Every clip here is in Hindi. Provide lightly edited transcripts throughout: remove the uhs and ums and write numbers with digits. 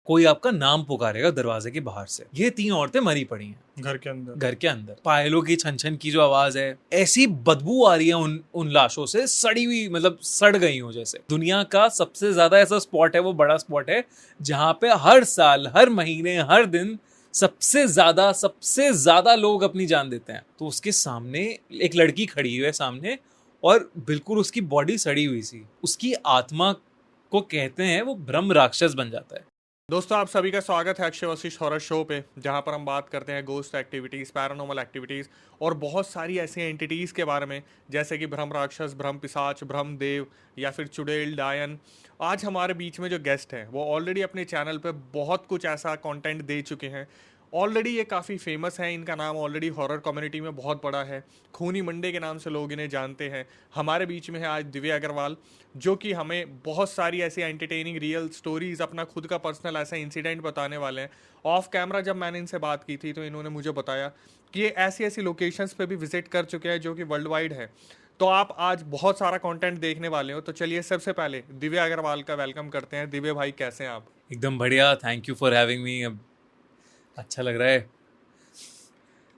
कोई आपका नाम पुकारेगा दरवाजे के बाहर से। ये 3 औरतें मरी पड़ी हैं घर के अंदर। पायलों की छन छन की जो आवाज है, ऐसी बदबू आ रही है उन लाशों से, सड़ी हुई, मतलब सड़ गई हो जैसे। दुनिया का सबसे ज्यादा ऐसा स्पॉट है, वो बड़ा स्पॉट है जहां पे हर साल, हर महीने, हर दिन सबसे ज्यादा लोग अपनी जान देते हैं। तो उसके सामने एक लड़की खड़ी हुई है सामने, और बिल्कुल उसकी बॉडी सड़ी हुई सी। उसकी आत्मा को कहते हैं वो ब्रह्म राक्षस बन जाता है। दोस्तों, आप सभी का स्वागत है अक्षय वशिष्ठ हॉरर शो पे, जहां पर हम बात करते हैं गोस्ट एक्टिविटीज़, पैरानॉर्मल एक्टिविटीज़ और बहुत सारी ऐसी एंटिटीज़ के बारे में, जैसे कि ब्रह्म राक्षस, ब्रह्म पिशाच, ब्रह्म देव या फिर चुड़ैल, डायन। आज हमारे बीच में जो गेस्ट हैं वो ऑलरेडी अपने चैनल पे बहुत कुछ ऐसा कंटेंट दे चुके हैं। ऑलरेडी ये काफ़ी फेमस है, इनका नाम ऑलरेडी हॉरर कम्युनिटी में बहुत बड़ा है। खूनी मंडे के नाम से लोग इन्हें जानते हैं। हमारे बीच में है आज दिव्य अग्रवाल, जो कि हमें बहुत सारी ऐसी एंटरटेनिंग रियल स्टोरीज़, अपना खुद का पर्सनल ऐसा इंसिडेंट बताने वाले हैं। ऑफ कैमरा जब मैंने इनसे बात की थी तो इन्होंने मुझे बताया कि ये ऐसी ऐसी लोकेशंस पे भी विजिट कर चुके हैं जो कि वर्ल्ड वाइड है। तो आप आज बहुत सारा कंटेंट देखने वाले हो। तो चलिए सबसे पहले दिव्य अग्रवाल का वेलकम करते हैं। दिव्य भाई, कैसे हैं आप? एकदम बढ़िया, thank you for having me. अच्छा लग रहा है।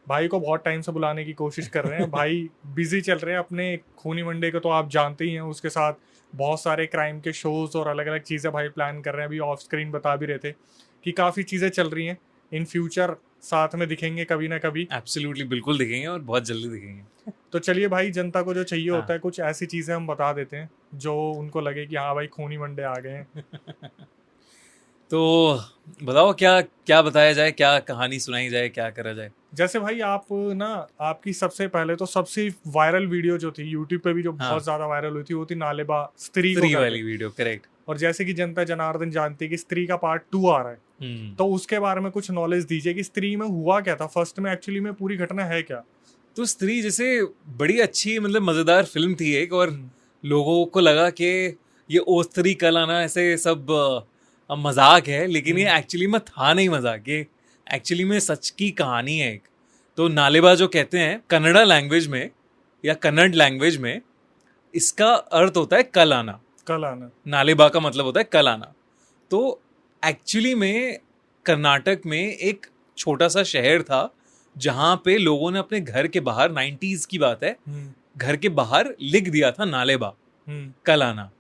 भाई को बहुत टाइम से बुलाने की कोशिश कर रहे हैं। भाई बिजी चल रहे हैं अपने खूनी मंडे को, तो आप जानते ही हैं। उसके साथ बहुत सारे क्राइम के शोज और अलग अलग चीज़ें भाई प्लान कर रहे हैं। अभी ऑफ स्क्रीन बता भी रहे थे कि काफ़ी चीज़ें चल रही हैं। इन फ्यूचर साथ में दिखेंगे कभी ना कभी। एब्सोल्युटली, बिल्कुल दिखेंगे और बहुत जल्दी दिखेंगे। तो चलिए भाई, जनता को जो चाहिए हाँ। होता है कुछ ऐसी चीज़ें हम बता देते हैं जो उनको लगे कि हाँ भाई खूनी मंडे आ गए हैं। तो बताओ, क्या क्या बताया जाए, क्या कहानी सुनाई जाए, क्या करा जाए? जैसे भाई आप ना, आपकी सबसे पहले तो सबसे वायरल वीडियो जो थी यूट्यूब पे भी, जो हाँ। बहुत ज्यादा वायरल हुई थी, वो थी नालेबा स्त्री को स्त्री करके। वाली वीडियो, करेक्ट। और जैसे कि जनता जनार्दन जानती है कि स्त्री का पार्ट 2 आ रहा है, तो उसके बारे में कुछ नॉलेज दीजिए कि स्त्री में हुआ क्या था फर्स्ट में, एक्चुअली में पूरी घटना है क्या? तो स्त्री जैसे बड़ी अच्छी, मतलब मजेदार फिल्म थी एक, और हम्म, लोगों को लगा कि ये ओ स्त्री कल आना ऐसे सब मजाक है, लेकिन ये एक्चुअली में था नहीं मजाक। ये एक्चुअली में सच की कहानी है एक। तो नालेबा जो कहते हैं कन्नड़ा लैंग्वेज में या कन्नड़ लैंग्वेज में, इसका अर्थ होता है कल आना। कल आना। नालेबा का मतलब होता है कल आना। तो एक्चुअली में कर्नाटक में एक छोटा सा शहर था जहां पे लोगों ने अपने घर के बाहर, 90s की बात है, घर के बाहर लिख दिया था नालेबा, कल आना।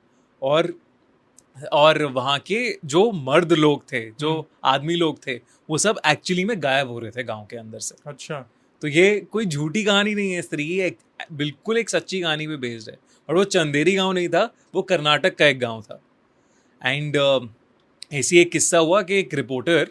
और वहां के जो मर्द लोग थे, जो आदमी लोग थे, वो सब एक्चुअली में गायब हो रहे थे गांव के अंदर से। अच्छा। तो ये कोई झूठी कहानी नहीं है स्त्री, बिल्कुल एक सच्ची कहानी पे बेस्ड है। और वो चंदेरी गांव नहीं था, वो कर्नाटक का एक गांव था। एंड ऐसी एक किस्सा हुआ कि एक रिपोर्टर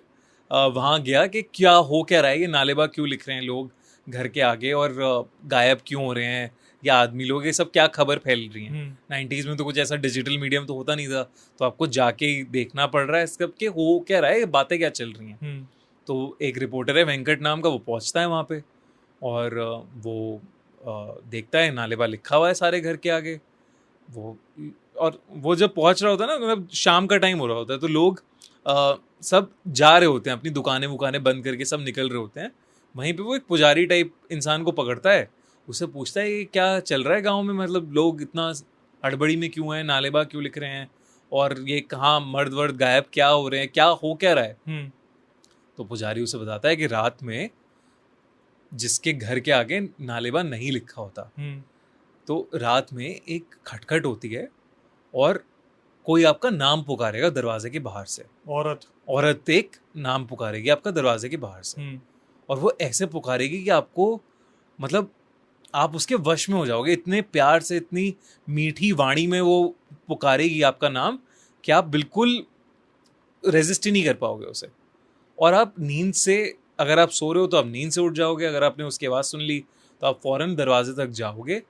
वहाँ गया कि क्या रहा है, ये नालेबा क्यों लिख रहे हैं लोग घर के आगे, और गायब क्यों हो रहे हैं या आदमी लोग, ये सब क्या खबर फैल रही है। 90s में तो कुछ ऐसा डिजिटल मीडियम तो होता नहीं था, तो आपको जाके ही देखना पड़ रहा है सब कि हो क्या रहा है, बातें क्या चल रही हैं। तो एक रिपोर्टर है वेंकट नाम का, वो पहुंचता है वहाँ पे, और वो देखता है नालेबा लिखा हुआ है सारे घर के आगे। और वो जब पहुंच रहा होता है ना, मतलब शाम का टाइम हो रहा होता है, तो लोग सब जा रहे होते हैं, अपनी दुकानें वुकानें बंद करके सब निकल रहे होते हैं। वहीं पे वो एक पुजारी टाइप इंसान को पकड़ता है, उससे पूछता है ये क्या चल रहा है गांव में, मतलब लोग इतना हड़बड़ी में क्यों हैं, नालेबा क्यों लिख रहे हैं, और ये कहाँ मर्द वर्द गायब क्या हो रहे हैं, क्या रहा है। तो पुजारी उसे बताता है कि रात में जिसके घर के आगे नालेबा नहीं लिखा होता, तो रात में एक खटखट होती है और कोई आपका नाम पुकारेगा दरवाजे के बाहर से। औरत एक नाम पुकारेगी आपका दरवाजे के बाहर से, और वो ऐसे पुकारेगी कि आपको, मतलब आप उसके वश में हो जाओगे। इतने प्यार से, इतनी मीठी वाणी में वो पुकारेगी आपका नाम कि आप बिल्कुल रेजिस्ट ही नहीं कर पाओगे उसे। और आप नींद से, अगर आप सो रहे हो तो आप नींद से उठ जाओगे, अगर आपने उसकी आवाज़ सुन ली तो आप फौरन दरवाजे तक जाओगे,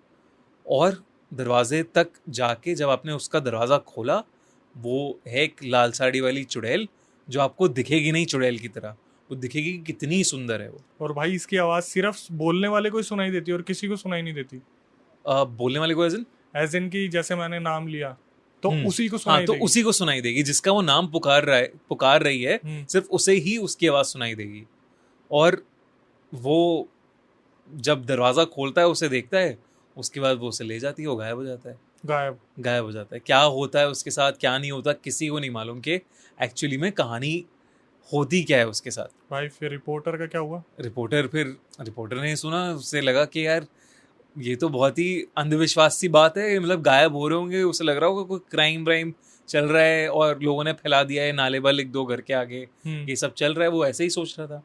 और दरवाजे तक जाके जब आपने उसका दरवाज़ा खोला, वो है एक लाल साड़ी वाली चुड़ैल, जो आपको दिखेगी नहीं चुड़ैल की तरह, वो दिखेगी कि कितनी सुंदर है वो। और भाई इसकी आवाज़ सिर्फ बोलने वाले को ही सुनाई देती है और किसी को सुनाई नहीं देती। बोलने वाले को एज इन की जैसे मैंने नाम लिया तो उसी को सुनाई हाँ, तो देगी। उसी को सुनाई देगी जिसका वो नाम पुकार रही है, सिर्फ उसे ही उसकी आवाज़ सुनाई देगी। और वो जब दरवाज़ा खोलता है, उसे देखता है, उसके बाद वो उसे ले जाती है, वो गायब हो जाता है। गायब हो जाता है। क्या होता है उसके साथ, क्या नहीं होता, किसी को नहीं मालूम कि एक्चुअली में कहानी होती क्या है उसके साथ। भाई फिर रिपोर्टर का क्या हुआ? रिपोर्टर ने सुना, उससे लगा कि यार ये तो बहुत ही अंधविश्वास सी बात है, मतलब गायब हो रहे होंगे, उसे लग रहा होगा कोई क्राइम व्राइम चल रहा है और लोगों ने फैला दिया है, नाले बा लिख दो घर के आगे, ये सब चल रहा है, वो ऐसे ही सोच रहा था।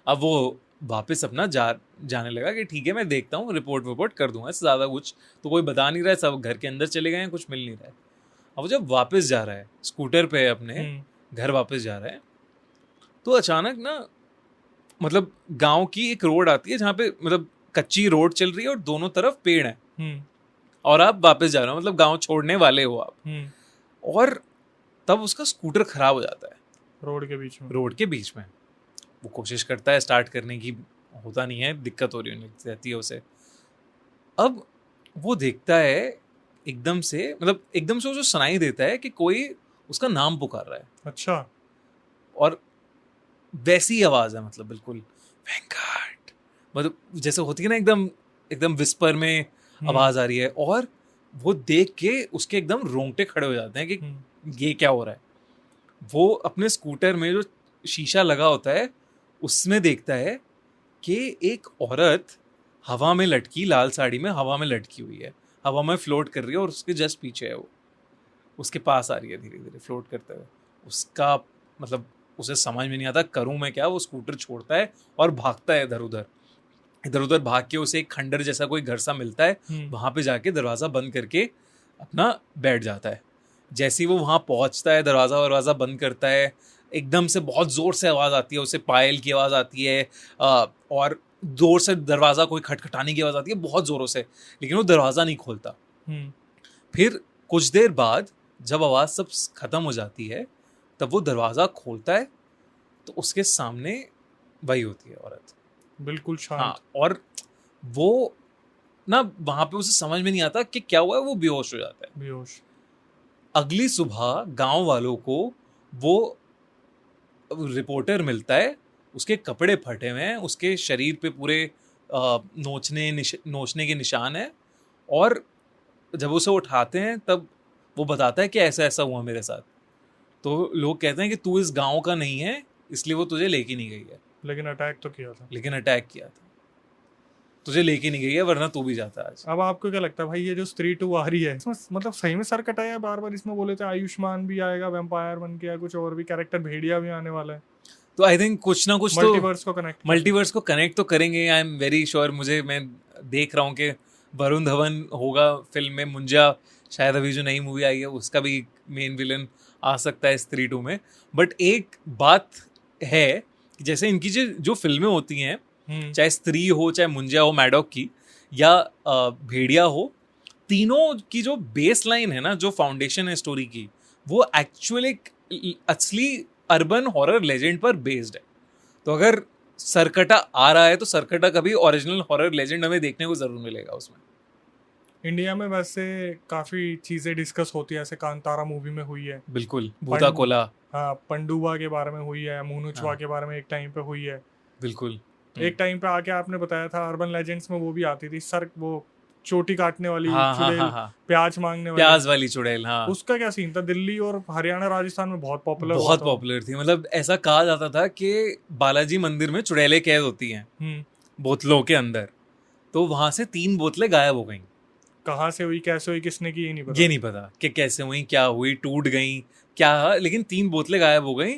अब वो वापस अपना जाने लगा कि ठीक है मैं देखता हूँ, रिपोर्ट कर दूंगा, इससे ज़्यादा कुछ तो कोई बता नहीं रहा है, सब घर के अंदर चले गए हैं, कुछ मिल नहीं रहा है। अब वो जब वापस जा रहा है स्कूटर पे अपने घर वापस जा रहा है, तो अचानक ना मतलब गांव की एक रोड आती है जहाँ पे मतलब कच्ची रोड चल रही है और दोनों तरफ पेड़ है, और आप वापस जा रहे हो, मतलब गांव छोड़ने वाले हो आप, और तब उसका स्कूटर खराब हो जाता है रोड के बीच में। वो कोशिश करता है स्टार्ट करने की, होता नहीं है, दिक्कत हो रही रहती है उसे। अब वो देखता है एकदम से उसे सुनाई देता है कि कोई उसका नाम पुकार रहा है। अच्छा। और वैसी आवाज है, मतलब बिल्कुल वेंकट, मतलब जैसे होती है ना, एकदम एकदम विस्पर में आवाज आ रही है। और वो देख के उसके एकदम रोंगटे खड़े हो जाते हैं कि ये क्या हो रहा है। वो अपने स्कूटर में जो शीशा लगा होता है उसमें देखता है कि एक औरत हवा में लटकी, लाल साड़ी में हवा में लटकी हुई है, हवा में फ्लोट कर रही है, और उसके जस्ट पीछे है वो, उसके पास आ रही है धीरे धीरे फ्लोट करते हुए। उसका मतलब उसे समझ में नहीं आता करूं मैं क्या। वो स्कूटर छोड़ता है और भागता है इधर उधर भाग के उसे एक खंडर जैसा कोई घर सा मिलता है, वहां पे जाके दरवाजा बंद करके अपना बैठ जाता है। जैसे ही वो वहां पहुंचता है, दरवाजा बंद करता है, एकदम से बहुत जोर से आवाज आती है, उसे पायल की आवाज आती है, और जोर से दरवाजा कोई खटखटाने की आवाज आती है बहुत जोरों से, लेकिन वो दरवाजा नहीं खोलता। फिर कुछ देर बाद जब आवाज सब खत्म हो जाती है, तब वो दरवाजा खोलता है, तो उसके सामने वही होती है औरत, बिल्कुल शांत। हाँ, और वो ना वहां पे उसे समझ में नहीं आता कि क्या हुआ है, वो बेहोश हो जाता है। बेहोश। अगली सुबह गांव वालों को वो रिपोर्टर मिलता है, उसके कपड़े फटे हुए हैं, उसके शरीर पे पूरे नोचने के निशान है, और जब उसे उठाते हैं तब वो बताता है कि ऐसा ऐसा हुआ मेरे साथ। तो लोग कहते हैं कि तू इस गांव का नहीं है, इसलिए वो तुझे लेके नहीं गई है। लेकिन अटैक किया था। तुझे लेके नहीं गई है, वरना तू भी जाता आज। अब आपको क्या लगता है भाई, ये जो स्त्री 2 आ रही है, इसमें मतलब सही में सर कटाया है? बार बार इसमें बोले थे आयुष्मान भी आएगा वैम्पायर बन के, या कुछ और भी कैरेक्टर, भेड़िया भी आने वाला है। तो आई थिंक कुछ ना कुछ मल्टीवर्स को कनेक्ट तो करेंगे। I am very sure. मैं देख रहा हूँ कि वरुण धवन होगा फिल्म में, मुंजा शायद अभी जो नई मूवी आई है उसका भी मेन विलन आ सकता है स्त्री 2 में। बट एक बात है कि जैसे इनकी जो फिल्में होती हैं, चाहे स्त्री हो, चाहे मुंजा हो मैडॉक की, या भेड़िया हो, तीनों की जो बेस लाइन है ना, जो फाउंडेशन है स्टोरी की, वो एक्चुअली असली अर्बन हॉरर लेजेंड पर बेस्ड है। तो अगर सरकटा आ रहा है तो सरकटा का भी ओरिजिनल हॉरर लेजेंड हमें देखने को जरूर मिलेगा उसमें। इंडिया में वैसे काफी चीजें डिस्कस होती है, ऐसे कांतारा मूवी में हुई है, बिल्कुल, भूता कोला, हाँ, पंडुआ के बारे में हुई है, मुनुचवा हाँ, के बारे में एक टाइम पे हुई है। बिल्कुल। एक टाइम पे आके आपने बताया था अर्बन लेजेंड्स में वो भी आती थी, सर वो चोटी काटने वाली हाँ, चुड़ैल, हाँ, हाँ, प्याज मांगने वाली, प्याज वाली चुड़ैल, हाँ। उसका क्या सीन था? दिल्ली और हरियाणा राजस्थान में बहुत पॉपुलर थी। मतलब ऐसा कहा जाता था कि बालाजी मंदिर में चुड़ैलें कैद होती हैं बोतलों के अंदर, तो वहां से 3 बोतलें गायब हो गई। कहाँ से हुई, कैसे हुई, किसने की, ये नहीं पता कि कैसे हुई, क्या हुई, टूट गई क्या, लेकिन 3 बोतलें गायब हो गई।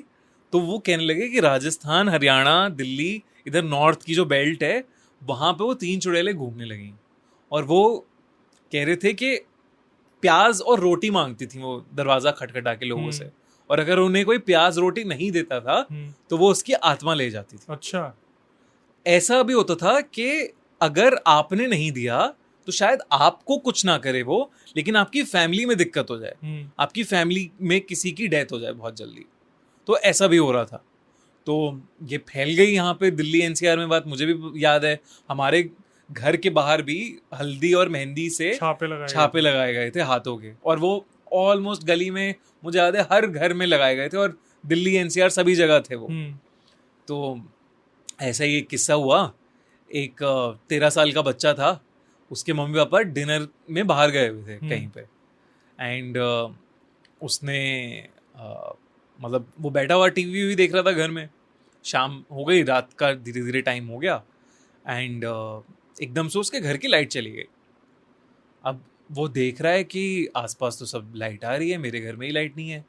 तो वो कहने लगे कि राजस्थान, हरियाणा, दिल्ली, इधर नॉर्थ की जो बेल्ट है, वहां पे वो 3 चुड़ैलें घूमने लगी, और वो कह रहे थे कि प्याज और रोटी मांगती थी वो दरवाजा खटखटा के लोगों से, और अगर उन्हें कोई प्याज रोटी नहीं देता था तो वो उसकी आत्मा ले जाती थी। अच्छा। ऐसा भी होता था कि अगर आपने नहीं दिया तो शायद आपको कुछ ना करे वो, लेकिन आपकी फैमिली में दिक्कत हो जाए, आपकी फैमिली में किसी की डेथ हो जाए बहुत जल्दी। तो ऐसा भी हो रहा था। तो ये फैल गई यहाँ पे दिल्ली एनसीआर में बात। मुझे भी याद है हमारे घर के बाहर भी हल्दी और मेहंदी से छापे लगाए गए थे हाथों के, और वो ऑलमोस्ट गली में, मुझे याद है हर घर में लगाए गए थे, और दिल्ली एनसीआर सभी जगह थे वो। तो ऐसा ही एक किस्सा हुआ। एक 13 साल का बच्चा था, उसके मम्मी पापा डिनर में बाहर गए हुए थे कहीं पे, एंड उसने मतलब वो बैठा हुआ टीवी भी देख रहा था घर में, शाम हो गई, रात का धीरे धीरे टाइम हो गया, एंड एकदम से उसके घर की लाइट चली गई। अब वो देख रहा है कि आसपास तो सब लाइट आ रही है, मेरे घर में ही लाइट नहीं है।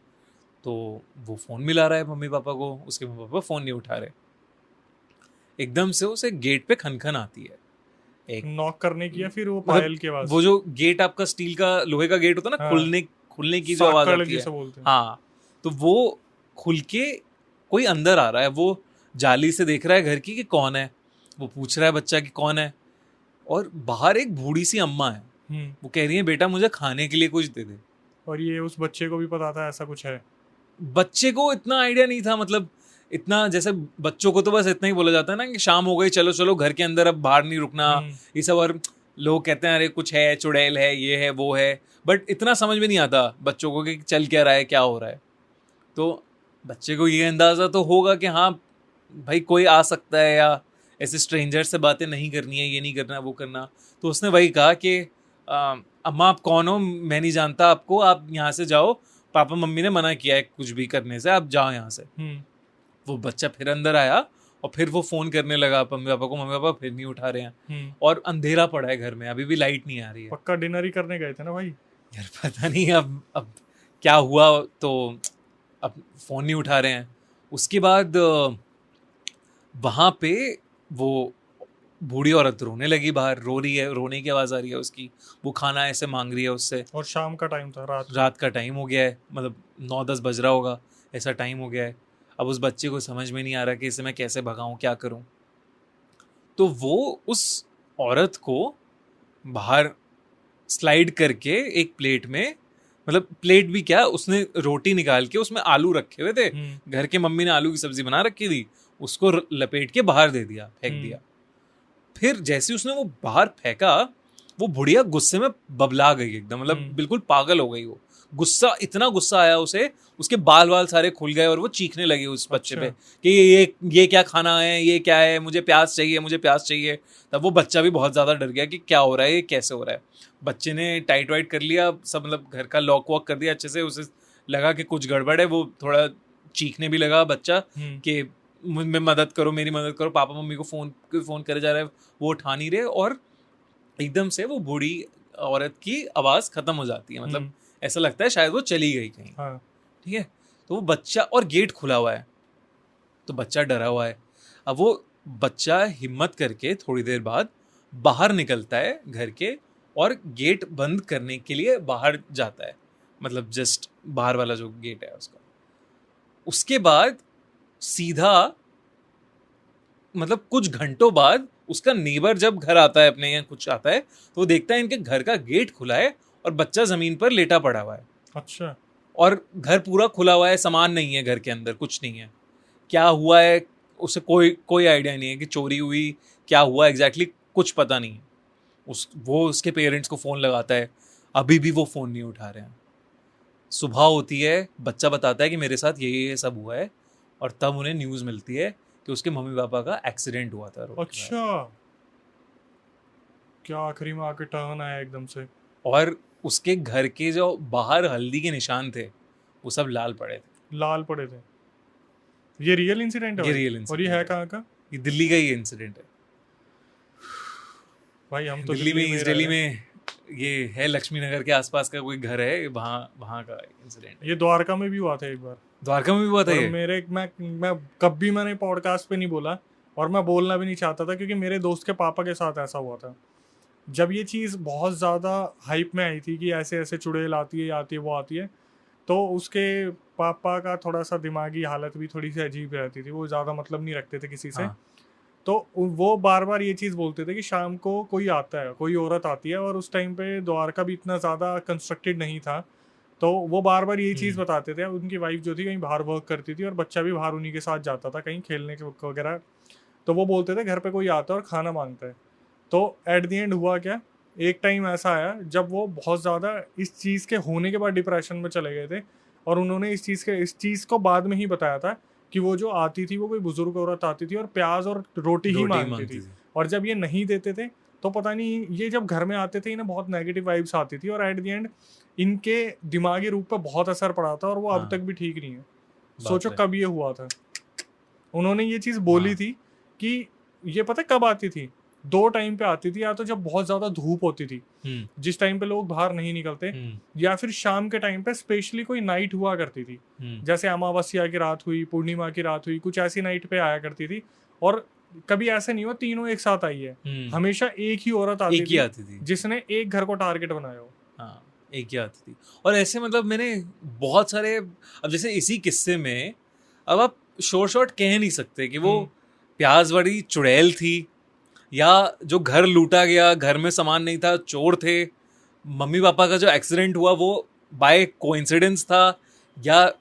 तो वो फ़ोन मिला रहा है मम्मी पापा को, उसके मम्मी पापा फ़ोन नहीं उठा रहे। एकदम से उसे गेट पे खनखन आती है, एक नॉक करने की या फिर वो मतलब पायल की आवाज? वो जो गेट आपका स्टील का लोहे का गेट होता है ना, हाँ, खुलने खुलने की जो आवाज़ साकड़ आती है, जिसे बोलते हैं। हाँ, तो वो खुल के कोई अंदर आ रहा है। वो जाली से देख रहा है घर की कि कौन है। वो पूछ रहा है बच्चा कि कौन है, और बाहर एक बूढ़ी सी अम्मा है। वो कह रही है बेटा मुझे खाने के लिए कुछ दे दे। और ये उस बच्चे को भी पता था ऐसा कुछ है? बच्चे को इतना आइडिया नहीं था, मतलब इतना, जैसे बच्चों को तो बस इतना ही बोला जाता है ना कि शाम हो गई, चलो चलो घर के अंदर, अब बाहर नहीं रुकना, ये सब। और लोग कहते हैं अरे कुछ है, चुड़ैल है, ये है वो है, बट इतना समझ में नहीं आता बच्चों को कि चल क्या रहा है, क्या हो रहा है। तो बच्चे को ये अंदाज़ा तो होगा कि हाँ भाई कोई आ सकता है, या ऐसे स्ट्रेंजर से बातें नहीं करनी है, ये नहीं करना, वो करना। तो उसने वही कहा कि अम्मा आप कौन हो, मैं नहीं जानता आपको, आप यहाँ से जाओ, पापा मम्मी ने मना किया है कुछ भी करने से, आप जाओ यहाँ से। वो बच्चा फिर अंदर आया और फिर वो फ़ोन करने लगा मम्मी पापा को, मम्मी पापा फिर नहीं उठा रहे हैं, और अंधेरा पड़ा है घर में, अभी भी लाइट नहीं आ रही है। पक्का डिनर ही करने गए थे ना भाई? यार पता नहीं अब क्या हुआ, तो अब फ़ोन नहीं उठा रहे हैं। उसके बाद वहाँ पे वो बूढ़ी औरत रोने लगी, बाहर रो रही है, रोने की आवाज़ आ रही है उसकी, वो खाना ऐसे मांग रही है उससे। और शाम का टाइम था, रात का टाइम हो गया है, मतलब 9-10 बज रहा होगा, ऐसा टाइम हो गया है। अब उस बच्चे को समझ में नहीं आ रहा कि इसे मैं कैसे भगाऊं, क्या करूं। तो वो उस औरत को बाहर स्लाइड करके एक प्लेट में, मतलब प्लेट भी क्या, उसने रोटी निकाल के उसमें आलू रखे हुए थे, घर के मम्मी ने आलू की सब्जी बना रखी थी, उसको लपेट के बाहर दे दिया, फेंक दिया। फिर जैसे उसने वो बाहर फेंका, वो बुढ़िया गुस्से में बबला गई एकदम, मतलब बिल्कुल पागल हो गई वो। गुस्सा, इतना गुस्सा आया उसे, उसके बाल वाल सारे खुल गए और वो चीखने लगी उस बच्चे पे कि ये क्या खाना है, ये क्या है, मुझे प्याज चाहिए, मुझे प्याज चाहिए। तब वो बच्चा भी बहुत ज़्यादा डर गया कि क्या हो रहा है, ये कैसे हो रहा है। बच्चे ने टाइट वाइट कर लिया सब, मतलब घर का लॉक वॉक कर दिया अच्छे से। उसे लगा कि कुछ गड़बड़ है, वो थोड़ा चीखने भी लगा बच्चा कि मैं मदद करो, मेरी मदद करो, पापा मम्मी को फ़ोन करे जा रहा है, वो उठा नहीं रहे। और एकदम से वो बूढ़ी औरत की आवाज़ ख़त्म हो जाती है, मतलब ऐसा लगता है शायद वो चली गई कहीं। हाँ। ठीक है, तो वो बच्चा, और गेट खुला हुआ है, तो बच्चा डरा हुआ है। अब वो बच्चा हिम्मत करके थोड़ी देर बाद बाहर निकलता है घर के, और गेट बंद करने के लिए बाहर जाता है, मतलब जस्ट बाहर वाला जो गेट है उसका। उसके बाद सीधा, मतलब कुछ घंटों बाद उसका नेबर जब घर आता है अपने, यहाँ कुछ आता है, तो वो देखता है इनके घर का गेट खुला है और बच्चा ज़मीन पर लेटा पड़ा हुआ है। अच्छा। और घर पूरा खुला हुआ है, सामान नहीं है घर के अंदर, कुछ नहीं है। क्या हुआ है उसे कोई कोई आइडिया नहीं है कि चोरी हुई, क्या हुआ एग्जैक्टली, कुछ पता नहीं है। वो उसके पेरेंट्स को फ़ोन लगाता है, अभी भी वो फ़ोन नहीं उठा रहे हैं। सुबह होती है, बच्चा बताता है कि मेरे साथ ये सब हुआ है, और तब उन्हें न्यूज़ मिलती है कि उसके मम्मी पापा का एक्सीडेंट हुआ था रोड के अच्छा, क्या आखिरी में आके टर्न आया एकदम से। और उसके घर के जो बाहर हल्दी के निशान थे वो सब लाल पड़े थे। लाल पड़े थे। ये रियल इंसिडेंट है ये भाई? रियल और ये इंसिडेंट है है, कहाँ का? ये दिल्ली का ही इंसिडेंट है। भाई हम तो दिल्ली में, ही ईस्ट रह दिल्ली रहे हैं। में ये है, लक्ष्मी नगर के आसपास का कोई घर है, वहाँ वहाँ का इंसिडेंट। ये द्वारका में भी हुआ था एक बार। द्वारका में भी हुआ था और ये? मैं कभी मैंने पॉडकास्ट पे नहीं बोला, और मैं बोलना भी नहीं चाहता था, क्योंकि मेरे दोस्त के पापा के साथ ऐसा हुआ था। जब ये चीज़ बहुत ज़्यादा हाइप में आई थी कि ऐसे ऐसे चुड़ैल आती है, ये आती है, वो आती है, तो उसके पापा का थोड़ा सा दिमागी हालत भी थोड़ी सी अजीब रहती थी। वो ज़्यादा मतलब नहीं रखते थे किसी से। हाँ। तो वो बार बार ये चीज़ बोलते थे कि शाम को कोई आता है, कोई औरत आती है, और उस टाइम पे द्वारका भी इतना ज़्यादा कंस्ट्रक्टेड नहीं था। तो वो बार बार यही चीज़ बताते थे। उनकी वाइफ जो थी कहीं बाहर वर्क करती थी, और बच्चा भी बाहर उन्हीं के साथ जाता था कहीं खेलने के वगैरह। तो वो बोलते थे घर पे कोई आता है और खाना मांगता है। तो एट द एंड हुआ क्या, एक टाइम ऐसा आया जब वो बहुत ज़्यादा इस चीज़ के होने के बाद डिप्रेशन में चले गए थे, और उन्होंने इस चीज़ को बाद में ही बताया था कि वो जो आती थी वो कोई बुजुर्ग औरत आती थी और प्याज और रोटी ही मांगती थी। और जब ये नहीं देते थे तो पता नहीं, ये जब घर में आते थे इन्हें बहुत नेगेटिव वाइब्स आती थी, और एट द एंड इनके दिमागी रूप पर बहुत असर पड़ा था, और वो अब हाँ। तक भी ठीक नहीं है। सोचो है। कब ये हुआ था। उन्होंने ये चीज बोली हाँ। थी कि ये पता है कब आती थी, दो टाइम पे आती थी, या तो जब बहुत ज्यादा धूप होती थी, हम्म। जिस टाइम पे लोग बाहर नहीं निकलते, हम्म। या फिर शाम के टाइम पे स्पेशली कोई नाइट हुआ करती थी, हम्म। जैसे अमावस्या की रात हुई, पूर्णिमा की रात हुई, कुछ ऐसी नाइट पे आया करती थी। और कभी ऐसा नहीं हुआ तीनों एक साथ आई है, हमेशा एक ही औरत आती एक ही थी आती थी। जिसने एक घर को टारगेट बनाया हो। हाँ, एक ही आती थी। और ऐसे मतलब मैंने बहुत सारे, अब जैसे इसी किस्से में, अब आप शॉर्ट कह नहीं सकते कि वो हम्म। प्याज वाली चुड़ैल थी, या जो घर लूटा गया, घर में सामान नहीं था, चोर थे, मम्मी पापा का जो एक्सीडेंट हुआ वो बाय कोइंसिडेंस था, या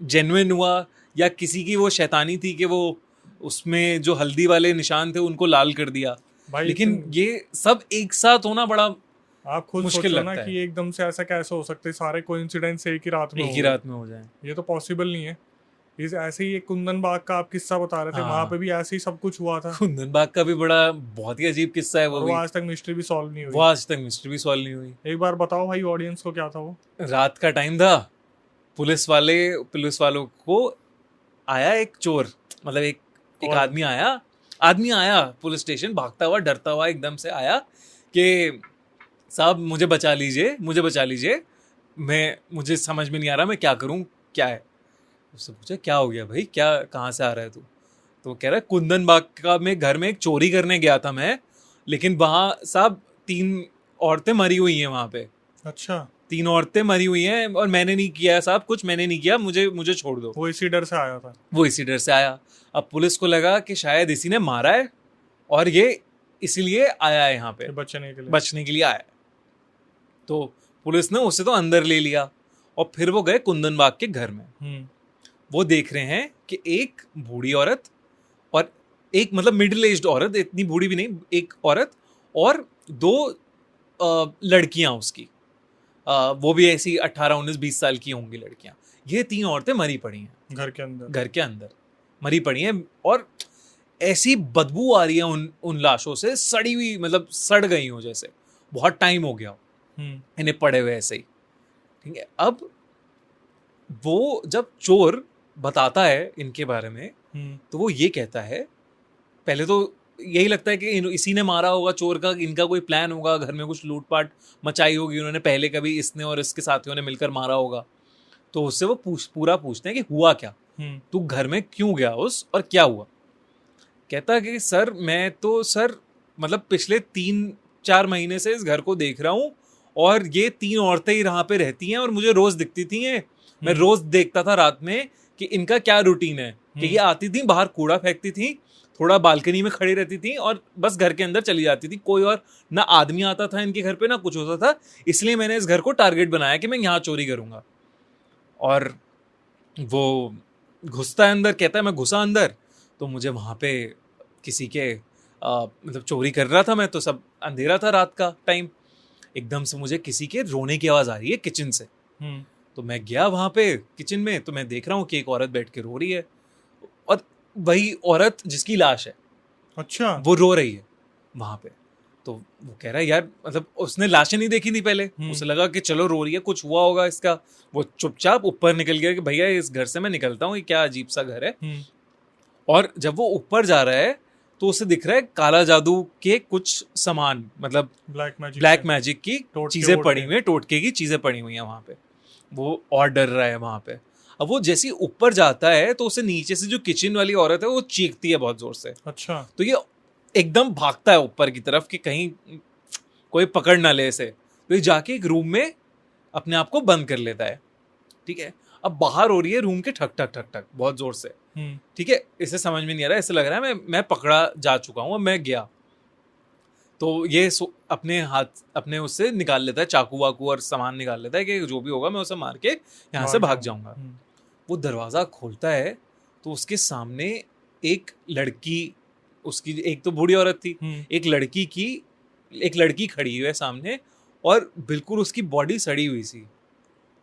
जेन्युइन हुआ, या किसी की वो शैतानी थी कि वो उसमें जो हल्दी वाले निशान थे उनको लाल कर दिया। भाई लेकिन ये सब एक साथ होना बड़ा आप खुद मुश्किल सोचो ना लगता है, कि एकदम से ऐसा कैसे हो सकता है, सारे कोइंसिडेंस एक ही रात में एक हो ही गए। रात में हो जाए। ये तो पॉसिबल नहीं है। इस ऐसे ही एक कुंदन बाग का आप किस्सा बता रहे थे, वहां हाँ, पे भी ऐसे ही सब कुछ हुआ था, कुंदन बाग का भी बड़ा बहुत ही अजीब किस्सा है वो और वो भी। आज तक मिस्ट्री भी सॉल्व नहीं वो हुई। आज तक मिस्ट्री भी सॉल्व नहीं हुई। एक बार बताओ भाई ऑडियंस को क्या था वो। रात का टाइम था, पुलिस वालों को आया एक चोर, मतलब एक एक कॉल। आदमी आया पुलिस स्टेशन, भागता हुआ डरता हुआ एकदम से आया कि साहब मुझे बचा लीजिए, मुझे समझ में नहीं आ रहा मैं क्या करूं, क्या है। उससे पूछा क्या हो गया भाई, क्या कहाँ से आ रहा है तू। तो वो कह रहा है कुंदन बाग का में घर में एक चोरी करने गया था मैं, लेकिन वहाँ साहब 3 औरतें मरी हुई हैं वहाँ पे। अच्छा, 3 औरतें मरी हुई हैं और मैंने नहीं किया है साहब, कुछ मैंने नहीं किया, मुझे मुझे छोड़ दो। वो इसी डर से आया था। वो इसी डर से आया। अब पुलिस को लगा कि शायद इसी ने मारा है और ये इसीलिए आया है यहाँ पे, ये बचने के लिए। बचने के लिए आया है। तो पुलिस ने उसे तो अंदर ले लिया और फिर वो गए कुंदन बाग के घर में। वो देख रहे हैं कि एक बूढ़ी औरत और एक मतलब मिडिल एज्ड औरत, इतनी बूढ़ी भी नहीं, एक औरत और 2 लड़कियां उसकी, वो भी ऐसी 18-19-20 साल की होंगी लड़कियां। ये 3 औरतें मरी पड़ी हैं घर के अंदर मरी पड़ी हैं, और ऐसी बदबू आ रही है उन लाशों से, सड़ी हुई, मतलब सड़ गई हो जैसे, बहुत टाइम हो गया इन्हें पड़े हुए ऐसे ही। ठीक है, अब वो जब चोर बताता है इनके बारे में, तो वो ये कहता है, पहले तो यही लगता है कि इसी ने मारा होगा, चोर का इनका कोई प्लान होगा, घर में कुछ लूटपाट मचाई होगी उन्होंने पहले, कभी इसने और इसके साथियों ने मिलकर मारा होगा। तो उससे वो पूरा पूछते हैं कि हुआ क्या, तू घर में क्यों गया और क्या हुआ। कहता है कि सर मैं तो मतलब पिछले 3-4 महीने से इस घर को देख रहा हूँ, और ये 3 औरतें ही यहाँ पे रहती हैं और मुझे रोज दिखती थी ये, मैं रोज देखता था रात में कि इनका क्या रूटीन है, कि ये आती थी, बाहर कूड़ा फेंकती थी, थोड़ा बालकनी में खड़ी रहती थी और बस घर के अंदर चली जाती थी, कोई और ना आदमी आता था इनके घर पे, ना कुछ होता था, इसलिए मैंने इस घर को टारगेट बनाया कि मैं यहाँ चोरी करूंगा। और वो घुसता है अंदर, कहता है मैं घुसा अंदर तो मुझे वहाँ पे किसी के मतलब चोरी कर रहा था मैं, तो सब अंधेरा था रात का टाइम, एकदम से मुझे किसी के रोने की आवाज़ आ रही है किचन से। तो मैं गया वहाँ पे किचन में, तो मैं देख रहा हूँ कि एक औरत बैठ के रो रही है, और वही औरत जिसकी लाश है, अच्छा, वो रो रही है वहाँ पे। तो वो कह रहा है यार, मतलब उसने लाशें नहीं देखी थी पहले, उसे लगा कि चलो रो रही है, कुछ हुआ होगा इसका। वो चुपचाप ऊपर निकल गया कि भैया इस घर से मैं निकलता हूँ, ये क्या अजीब सा घर है। और जब वो ऊपर जा रहा है तो उसे दिख रहा है काला जादू के कुछ सामान, मतलब ब्लैक मैजिक की चीजें पड़ी हुई है, टोटके की चीजें पड़ी हुई हैं वहां पे। वो और डर रहा है वहां पे। अब वो जैसे ऊपर जाता है तो उसे नीचे से जो किचन वाली औरत है वो चीखती है बहुत जोर से। अच्छा, तो ये एकदम भागता है ऊपर की तरफ कि कहीं कोई पकड़ ना ले इसे। तो ये जाके एक रूम में अपने आप को बंद कर लेता है। ठीक है, अब बाहर हो रही है रूम के ठक ठक ठक ठक बहुत जोर से। ठीक है, इसे समझ में नहीं आ रहा, ऐसे लग रहा है मैं पकड़ा जा चुका हूँ, मैं गया। तो ये अपने हाथ अपने उससे निकाल लेता है, चाकू वाकू और सामान निकाल लेता है कि जो भी होगा मैं उसे मार के यहाँ से भाग जाऊंगा। वो दरवाज़ा खोलता है तो उसके सामने एक लड़की, उसकी एक तो बूढ़ी औरत थी, एक लड़की खड़ी हुई है सामने, और बिल्कुल उसकी बॉडी सड़ी हुई सी।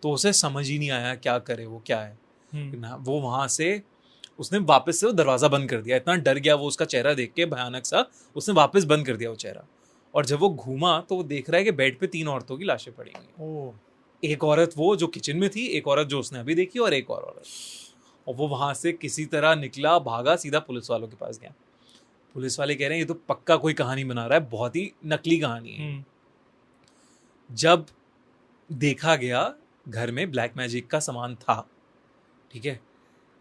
तो उसे समझ ही नहीं आया क्या करे, वो क्या है ना। वो वहां से उसने वापस से वो दरवाज़ा बंद कर दिया, इतना डर गया वो उसका चेहरा देख के भयानक सा, उसने वापस बंद कर दिया वो चेहरा। और जब वो घूमा तो वो देख रहा है कि बेड पे 3 औरतों की लाशें पड़ी हुई हैं। एक औरत वो जो किचन में थी, एक औरत जो उसने अभी देखी, और एक और औरत। और वो वहां से किसी तरह निकला, भागा, सीधा पुलिस वालों के पास गया। पुलिस वाले कह रहे हैं ये तो पक्का कोई कहानी बना रहा है, बहुत ही नकली कहानी है। जब देखा गया घर में ब्लैक मैजिक का सामान था, ठीक है।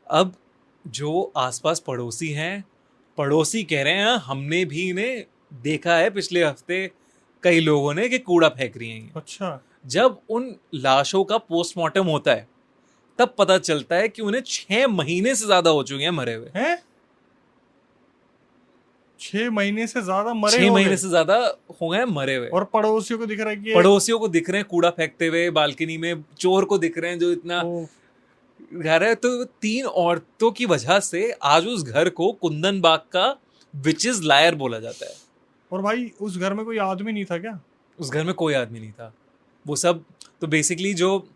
अब जो आसपास पड़ोसी हैं, पड़ोसी कह रहे हैं हमने भी इन्हें देखा है पिछले हफ्ते कई लोगों ने कि कूड़ा फेंक रही हैं। अच्छा। जब उन लाशों का पोस्टमार्टम होता है तब पता चलता है कि उन्हें 6 महीने से ज्यादा हो चुके हैं मरे हुए। हैं? 6 महीने से ज्यादा मरे 6 हो महीने गए? से ज्यादा हो गए मरे हुए। और पड़ोसियों को दिख रहा है कि पड़ोसियों को दिख रहे हैं कूड़ा फेंकते हुए बालकनी में, चोर को दिख रहे हैं जो इतना घर है। तो 3 औरतों की वजह से आज उस घर को कुंदन बाग का विचेस लायर बोला जाता है। और भाई उस घर में कोई आदमी नहीं था क्या? उस घर में कोई आदमी नहीं था। वो सब तो बेसिकली जो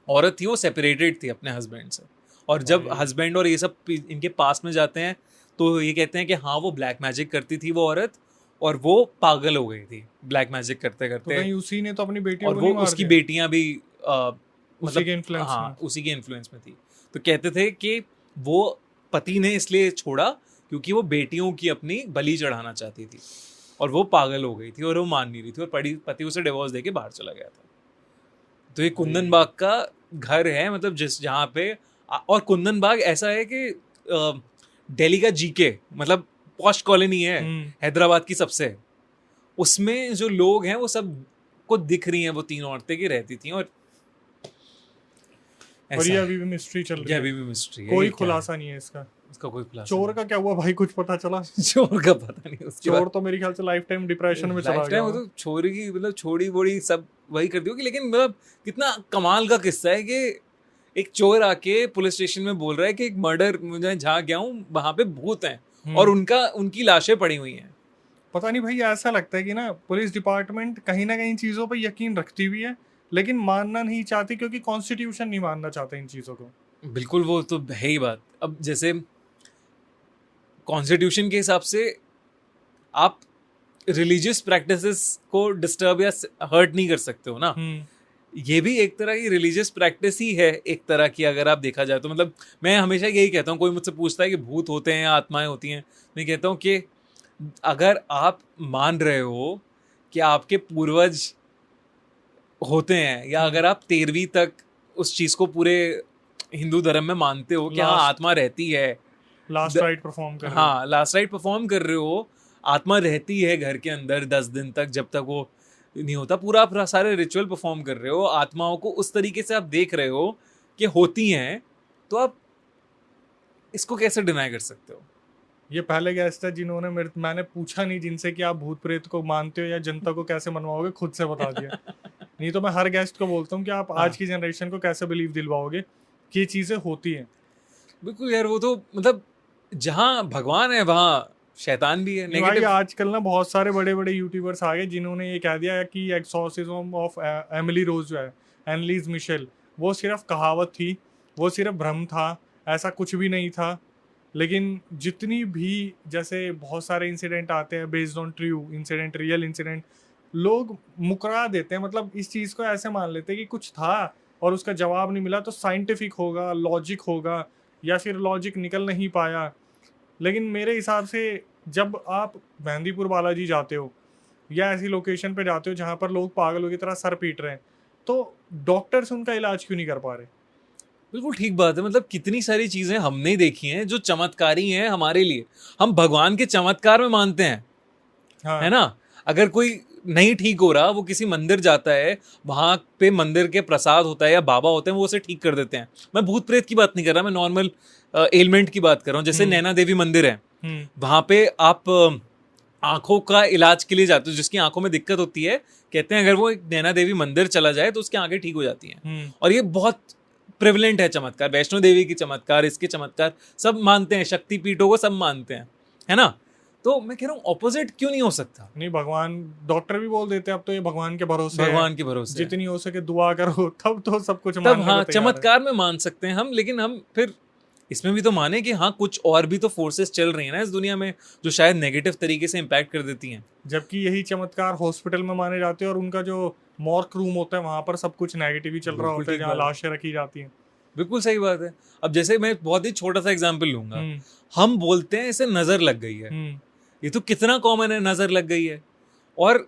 औरत थी वो सेपरेटेड थी अपने हस्बैंड से, और जब हस्बैंड और ये सब इनके पास में जाते हैं तो ये कहते हैं कि हाँ वो ब्लैक मैजिक करती थी वो औरत, और वो पागल हो गई थी ब्लैक मैजिक करते तो करते। कहीं उसी ने तो अपनी बेटी और को वो नहीं मार उसकी दिया? बेटियां भी उसी के इन्फ्लुएंस हाँ में? उसी के इन्फ्लुएंस में थी। तो कहते थे कि वो पति ने इसलिए छोड़ा क्योंकि वो बेटियों की अपनी बलि चढ़ाना चाहती थी, और वो पागल हो गई थी और वो मान नहीं रही थी, और पति उसे डिवोर्स देके बाहर चला गया था। तो ये कुंदन बाग का घर है, मतलब जहाँ पे और कुंदन बाग ऐसा है कि दिल्ली का जीके, मतलब पॉश कॉलोनी है हैदराबाद की सबसे, उसमें जो लोग हैं वो सब को दिख रही हैं वो 3 औरतें की रहती थी। और ये अभी भी मिस्ट्री चल रही है? अभी भी मिस्ट्री है, कोई खुलासा नहीं है इसका? इसका कोई खुलासा चोर का क्या हुआ भाई, कुछ पता चला? चोर का पता नहीं। चोर तो मेरे ख्याल से लाइफ टाइम डिप्रेशन में चला गया। वो तो छोरी की मतलब छोड़ी बोड़ी सब वही करती होगी। लेकिन मतलब कितना कमाल का किस्सा है कि एक चोर आके पुलिस स्टेशन में बोल रहा है कि एक मर्डर मुझे जहाँ गया हूँ वहां पे भूत हैं और उनकी लाशें पड़ी हुई हैं। पता नहीं भाई, ऐसा लगता है कि ना पुलिस डिपार्टमेंट कहीं ना कहीं चीजों पर यकीन रखती हुई है लेकिन मानना नहीं चाहती, क्योंकि कॉन्स्टिट्यूशन नहीं मानना चाहता इन चीजों को। बिल्कुल, वो तो है ही बात। अब जैसे कॉन्स्टिट्यूशन के हिसाब से आप रिलीजियस प्रैक्टिसेस को डिस्टर्ब या हर्ट नहीं कर सकते हो ना। ये भी एक तरह की रिलीजियस प्रैक्टिस ही है एक तरह की, अगर आप देखा जाए तो। मतलब मैं हमेशा यही कहता हूँ, कोई मुझसे पूछता है कि भूत होते हैं या आत्माएं होती हैं, मैं कहता हूँ कि अगर आप मान रहे हो कि आपके पूर्वज होते हैं, या अगर आप 13वीं तक उस चीज को पूरे हिंदू धर्म में मानते हो कि हाँ आत्मा रहती है, लास्ट राइट परफॉर्म कर रहे हो, हाँ लास्ट राइट परफॉर्म कर रहे हो, आत्मा रहती है घर के अंदर 10 दिन तक, जब तक वो नहीं होता पूरा, आप सारे रिचुअल परफॉर्म कर रहे हो, आत्माओं को उस तरीके से आप देख रहे हो कि होती हैं, तो आप इसको कैसे डिनाई कर सकते हो? ये पहले गेस्ट है जिन्होंने मैंने पूछा नहीं जिनसे कि आप भूत प्रेत को मानते हो या जनता को कैसे मनवाओगे, खुद से बता दिया। नहीं तो मैं हर गेस्ट को बोलता हूँ कि आप आज की जनरेशन को कैसे बिलीव दिलवाओगे कि ये चीजें होती हैं। बिल्कुल यार, वो तो मतलब जहाँ भगवान है वहाँ शैतान भी है। नेगेटिव आजकल ना बहुत सारे बड़े बड़े यूट्यूबर्स आ गए जिन्होंने ये कह दिया कि एक्सॉर्सिज्म ऑफ एमिली रोज जो है, एनलीज मिशेल, वो सिर्फ कहावत थी, वो सिर्फ भ्रम था, ऐसा कुछ भी नहीं था। लेकिन जितनी भी जैसे बहुत सारे इंसिडेंट आते हैं based on true incident, real incident, लोग मुकरा देते हैं, मतलब इस चीज़ को ऐसे मान लेते हैं कि कुछ था और उसका जवाब नहीं मिला तो साइंटिफिक होगा, लॉजिक होगा, या फिर लॉजिक निकल नहीं पाया। लेकिन मेरे हिसाब से जब आप मेहंदीपुर बालाजी जाते हो या ऐसी लोकेशन पे जाते हो जहाँ पर लोग पागलों की तरह सर पीट रहे हैं, तो डॉक्टर्स उनका इलाज क्यों नहीं कर पा रहे? बिल्कुल ठीक बात है। मतलब कितनी सारी चीजें हमने देखी हैं जो चमत्कारी हैं हमारे लिए, हम भगवान के चमत्कार में मानते हैं। हाँ। है ना? अगर कोई नहीं ठीक हो रहा, वो किसी मंदिर जाता है, वहां पे मंदिर के प्रसाद होता है या बाबा होते हैं, वो उसे ठीक कर देते हैं। मैं भूत प्रेत की बात नहीं कर रहा, मैं नॉर्मल एलिमेंट की बात कर रहा हूँ। जैसे नैना देवी मंदिर है, वहां पे आप आंखों का इलाज के लिए जाते हो, जिसकी आंखों में दिक्कत होती है, कहते हैं अगर वो एक नैना देवी मंदिर चला जाए तो उसकी आंखें ठीक हो जाती हैं। और ये बहुत प्रिवलेंट है चमत्कार। वैष्णो देवी की चमत्कार, इसके चमत्कार सब मानते हैं, शक्तिपीठों को सब मानते हैं, है ना? तो मैं कह रहा हूँ ऑपोजिट क्यों नहीं हो सकता? नहीं, भगवान, डॉक्टर भी बोल देते हैं अब तो ये भगवान के भरोसे, भगवान के भरोसे जितनी हो सके दुआ करो, तब तो सब कुछ तब हाँ चमत्कार में मान सकते हैं हम। लेकिन हम फिर इसमें भी तो माने कि हाँ कुछ और भी तो फोर्सेस चल रही हैं ना इस दुनिया में जो शायद नेगेटिव तरीके से इम्पैक्ट कर देती हैं। जबकि यही चमत्कार हॉस्पिटल में माने जाते हैं और उनका जो मॉर्क रूम होता है वहां पर सब कुछ नेगेटिव ही चल रहा होता है, जहाँ लाशें रखी जाती हैं। बिल्कुल सही बात है। अब जैसे मैं बहुत ही छोटा सा एग्जांपल लूंगा, हम्म, हम बोलते हैं इसे नजर लग गई है, हम्म, ये तो कितना कॉमन है, नजर लग गई है। और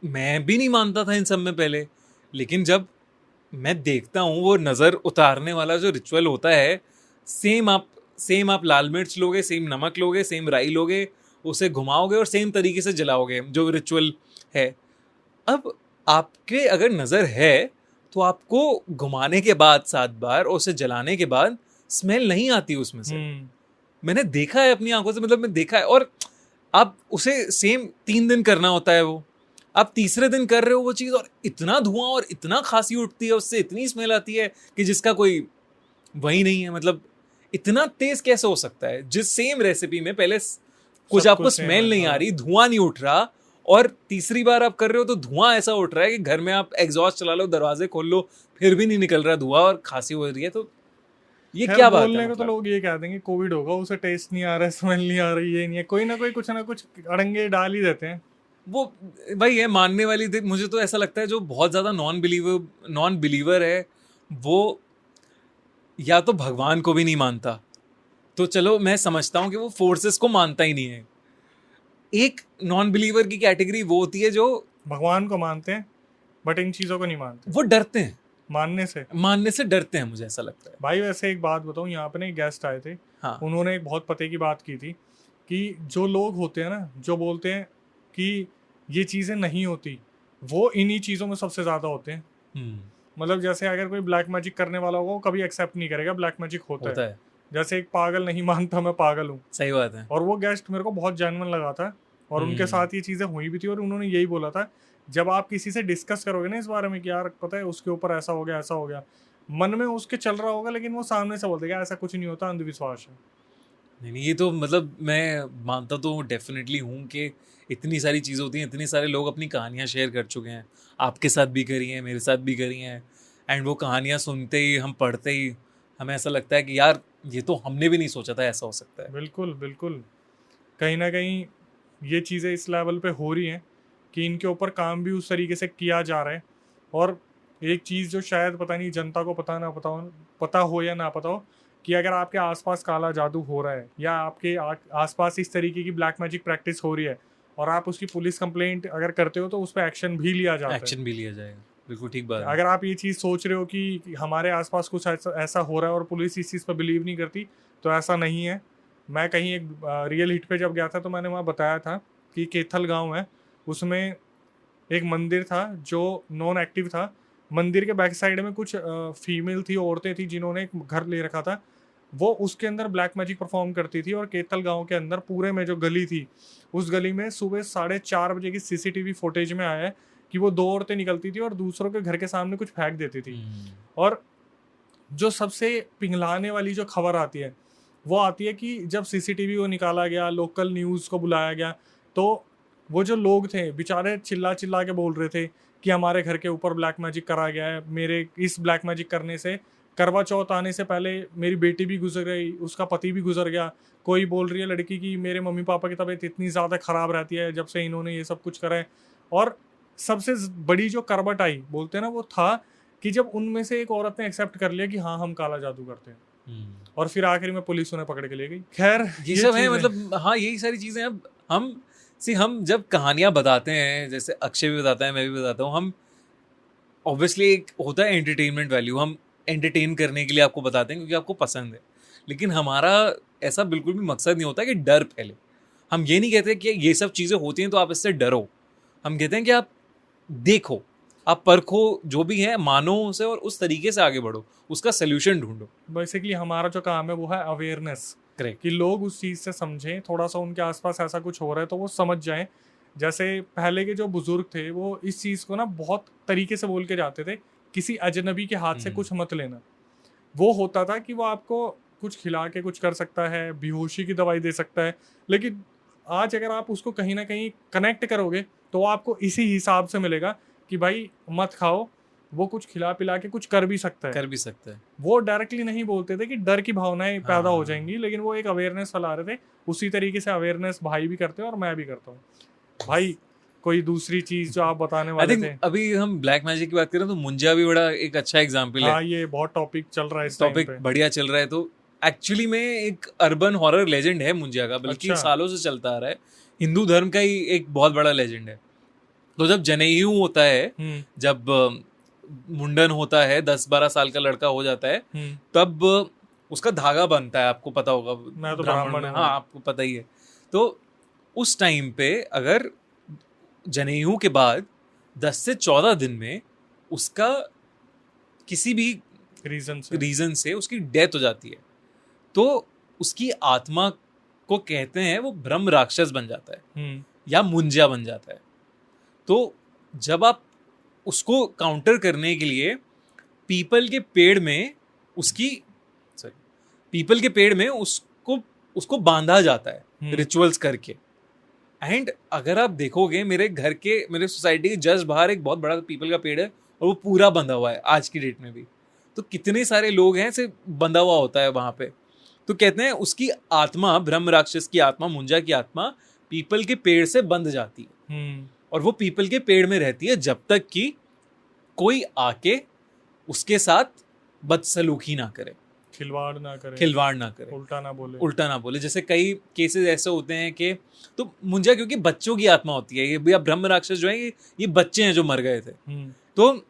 मैं भी नहीं मानता था इन सब में पहले, लेकिन जब मैं देखता हूँ वो नजर उतारने वाला जो रिचुअल होता है, सेम आप लाल मिर्च लोगे, सेम नमक लोगे, सेम राई लोगे, उसे घुमाओगे और सेम तरीके से जलाओगे जो रिचुअल है। अब आपके अगर नजर है तो आपको घुमाने के बाद 7 बार और उसे जलाने के बाद स्मेल नहीं आती उसमें से। हम्म, मैंने देखा है अपनी आंखों से, मतलब मैं देखा है। और आप उसे सेम 3 दिन करना होता है वो, आप तीसरे दिन कर रहे हो वो चीज़ और इतना धुआं और इतना खांसी उठती है उससे, इतनी स्मेल आती है कि जिसका कोई वही नहीं है। मतलब इतना तेज कैसे हो सकता है, जिस सेम रेसिपी में पहले कुछ सब आपको कुछ सेम स्मेल है, नहीं आ हाँ। रही, धुआं नहीं उठ रहा, और तीसरी बार आप कर रहे हो तो धुआं ऐसा उठ रहा है कि घर में आप एग्जॉस्ट चला लो, दरवाजे खोल लो, फिर भी नहीं निकल रहा धुआं और खांसी हो रही है। तो ये खैर क्या बात है बोलने को तो मतलब। लोग ये कह देंगे कोविड होगा, उसे टेस्ट नहीं आ रहा है, स्मेल नहीं आ रही, ये नहीं है, कोई ना कोई कुछ ना कुछ अड़ंगे डाल ही देते हैं। वो भाई है मानने वाली थी। मुझे तो ऐसा लगता है जो बहुत ज्यादा नॉन बिलीवर है, वो या तो भगवान को भी नहीं मानता, तो चलो मैं समझता हूँ कि वो फोर्सेस को मानता ही नहीं है। एक नॉन बिलीवर की कैटेगरी वो होती है जो भगवान को मानते हैं बट इन चीज़ों को नहीं मानते, वो डरते हैं, मानने से। मानने से डरते हैं, मुझे ऐसा लगता है। भाई वैसे एक बात बताऊं, यहाँ पे ना एक गेस्ट आए थे, हाँ। उन्होंने एक बहुत पते की बात की थी कि जो लोग होते हैं ना, जो बोलते हैं कि ये चीज़ें नहीं होती, वो इन्हीं चीज़ों में सबसे ज़्यादा होते हैं। हम्म। मतलब जैसे अगर कोई ब्लैक मैजिक करने वाला होगा वो कभी एक्सेप्ट नहीं करेगा ब्लैक मैजिक होता होता है। है। जैसे एक पागल नहीं मानता मैं पागल हूँ। सही बात है। और वो गेस्ट मेरे को बहुत जेन्युइन लगा था, और उनके हम्म। साथ ये चीज़ें हुई भी थी, और उन्होंने यही बोला था, जब आप किसी से डिस्कस करोगे ना इस बारे में कि यार पता है उसके ऊपर ऐसा हो गया, ऐसा हो गया, मन में उसके चल रहा होगा, लेकिन वो सामने से बोल देगा ऐसा कुछ नहीं होता, अंधविश्वास है। नहीं नहीं, ये तो मतलब मैं मानता तो डेफिनेटली हूँ कि इतनी सारी चीज़ें होती हैं, इतने सारे लोग अपनी कहानियाँ शेयर कर चुके हैं, आपके साथ भी करी हैं, मेरे साथ भी करी हैं। एंड वो कहानियाँ सुनते ही, हम पढ़ते ही, हमें ऐसा लगता है कि यार ये तो हमने भी नहीं सोचा था ऐसा हो सकता है। बिल्कुल बिल्कुल। कहीं ना कहीं ये चीज़ें इस लेवल पे हो रही हैं कि इनके ऊपर काम भी उस तरीके से किया जा रहा है। और एक चीज़ जो शायद पता नहीं जनता को पता हो या ना पता हो, कि अगर आपके आसपास काला जादू हो रहा है या आपके आसपास इस तरीके की ब्लैक मैजिक प्रैक्टिस हो रही है, और आप उसकी पुलिस कंप्लेंट अगर करते हो तो उस पर एक्शन भी लिया जाता है। एक्शन भी लिया जाएगा, बिल्कुल ठीक बात है। अगर आप ये चीज़ सोच रहे हो कि हमारे आसपास कुछ ऐसा ऐसा हो रहा है और पुलिस इस चीज़ पर बिलीव नहीं करती, तो ऐसा नहीं है। मैं कहीं एक रियल हिट पे जब गया था तो मैंने वहाँ बताया था कि केथल गांव है, उसमें एक मंदिर था जो नॉन एक्टिव था। मंदिर के बैक साइड में कुछ फीमेल थी, औरतें थी, जिन्होंने एक घर ले रखा था। वो उसके अंदर ब्लैक मैजिक परफॉर्म करती थी, और केतल गांव के अंदर पूरे में जो गली थी, उस गली में सुबह 4:30 बजे की सीसीटीवी फुटेज में आया है कि वो 2 औरतें निकलती थी और दूसरों के घर के सामने कुछ फेंक देती थी। हम्म। और जो सबसे पिघलाने वाली जो खबर आती है, वो आती है कि जब सीसीटीवी को निकाला गया, लोकल न्यूज़ को बुलाया गया, तो वो जो लोग थे बेचारे चिल्ला चिल्ला के बोल रहे थे कि हमारे घर के ऊपर ब्लैक मैजिक करा गया है, मेरे इस ब्लैक मैजिक करने से करवा चौथ आने से पहले मेरी बेटी भी गुजर गई, उसका पति भी गुजर गया। कोई बोल रही है लड़की की मेरे मम्मी पापा की तबीयत इतनी ज़्यादा ख़राब रहती है जब से इन्होंने ये सब कुछ करा है। और सबसे बड़ी जो करवट आई बोलते हैं ना, वो था कि जब उनमें से एक औरत ने एक्सेप्ट कर लिया कि हाँ हम काला जादू करते हैं, और फिर आखिरी में पुलिस उन्हें पकड़ के ले गई। खैर ये ये सब है, चीज़ें मतलब हाँ यही सारी चीज़ें। अब हम जब कहानियाँ बताते हैं, जैसे अक्षय भी बताता है, मैं भी बताता हूँ, हम ऑब्वियसली एक होता है एंटरटेनमेंट वैल्यू, हम एंटरटेन करने के लिए आपको बताते हैं क्योंकि आपको पसंद है। लेकिन हमारा ऐसा बिल्कुल भी मकसद नहीं होता कि डर फैले। हम ये नहीं कहते कि ये सब चीज़ें होती हैं तो आप इससे डरो। हम कहते हैं कि आप देखो, आप परखो, जो भी है मानो उसे और उस तरीके से आगे बढ़ो, उसका सोल्यूशन ढूंढो। बेसिकली हमारा जो काम है वो है अवेयरनेस, करेक्ट। कि लोग उस चीज़ से समझें, थोड़ा सा उनके आसपास ऐसा कुछ हो रहा है तो वो समझ जाएं। जैसे पहले के जो बुजुर्ग थे वो इस चीज़ को ना बहुत तरीके से बोल के जाते थे, किसी अजनबी के हाथ से कुछ मत लेना। वो होता था कि वो आपको कुछ खिला के कुछ कर सकता है, बेहोशी की दवाई दे सकता है, लेकिन आज अगर आप उसको कहीं ना कहीं कनेक्ट करोगे तो आपको इसी हिसाब से मिलेगा कि भाई मत खाओ, वो कुछ खिला पिला के कुछ कर भी सकता है। कर भी सकता है। वो डायरेक्टली नहीं बोलते थे कि डर की भावनाएं पैदा हो हाँ। जाएंगी, लेकिन वो एक अवेयरनेस फैला रहे थे। उसी तरीके से अवेयरनेस भाई भी करते हैं और मैं भी करता हूँ। भाई कोई दूसरी चीज जो आप बताने आई वाले थिंक थे? अभी हम ब्लैक मैजिक की बात करें तो मुंजा भी बड़ा एक अच्छा एग्जाम्पल है. हाँ, ये बहुत टॉपिक चल रहा है इस टाइम टॉपिक पे। बढ़िया चल रहा है. तो एक्चुअली में एक अर्बन हॉरर लेजेंड है मुंजिया का, बल्कि अच्छा। सालों से चलता आ रहा है. हिंदू धर्म का ही एक बहुत बड़ा लेजेंड है. तो जब जनेऊ होता है, जब मुंडन होता है, 10-12 साल का लड़का हो जाता है, तब उसका धागा बनता है. आपको पता होगा, मैं तो ब्राह्मण ब्राह्मण में. हूँ। हाँ, आपको पता ही है. तो उस टाइम पे अगर जनेऊ के बाद 10 से 14 दिन में उसका किसी भी रीजन से उसकी डेथ हो जाती है, तो उसकी आत्मा को कहते हैं वो ब्रह्म राक्षस बन जाता है या मुंजिया बन जाता है. तो जब आप उसको काउंटर करने के लिए पीपल के पेड़ में उसकी पीपल के पेड़ में उसको उसको बांधा जाता है रिचुअल्स करके. एंड अगर आप देखोगे, मेरे सोसाइटी के जस्ट बाहर एक बहुत बड़ा पीपल का पेड़ है और वो पूरा बंधा हुआ है आज की डेट में भी. तो कितने सारे लोग हैं से बंधा हुआ होता है वहां पे. तो कहते हैं उसकी आत्मा, ब्रह्म राक्षस की आत्मा, मुंजा की आत्मा पीपल के पेड़ से बंध जाती है और वो पीपल के पेड़ में रहती है जब तक कि कोई आके उसके साथ बदसलूकी ना करे, खिलवाड़ ना करे, उल्टा ना बोले. जैसे कई केसेस ऐसे होते हैं कि तो मुंजा क्योंकि बच्चों की आत्मा होती है, ये भैया ब्रह्म राक्षस जो है ये बच्चे हैं जो मर गए थे. तो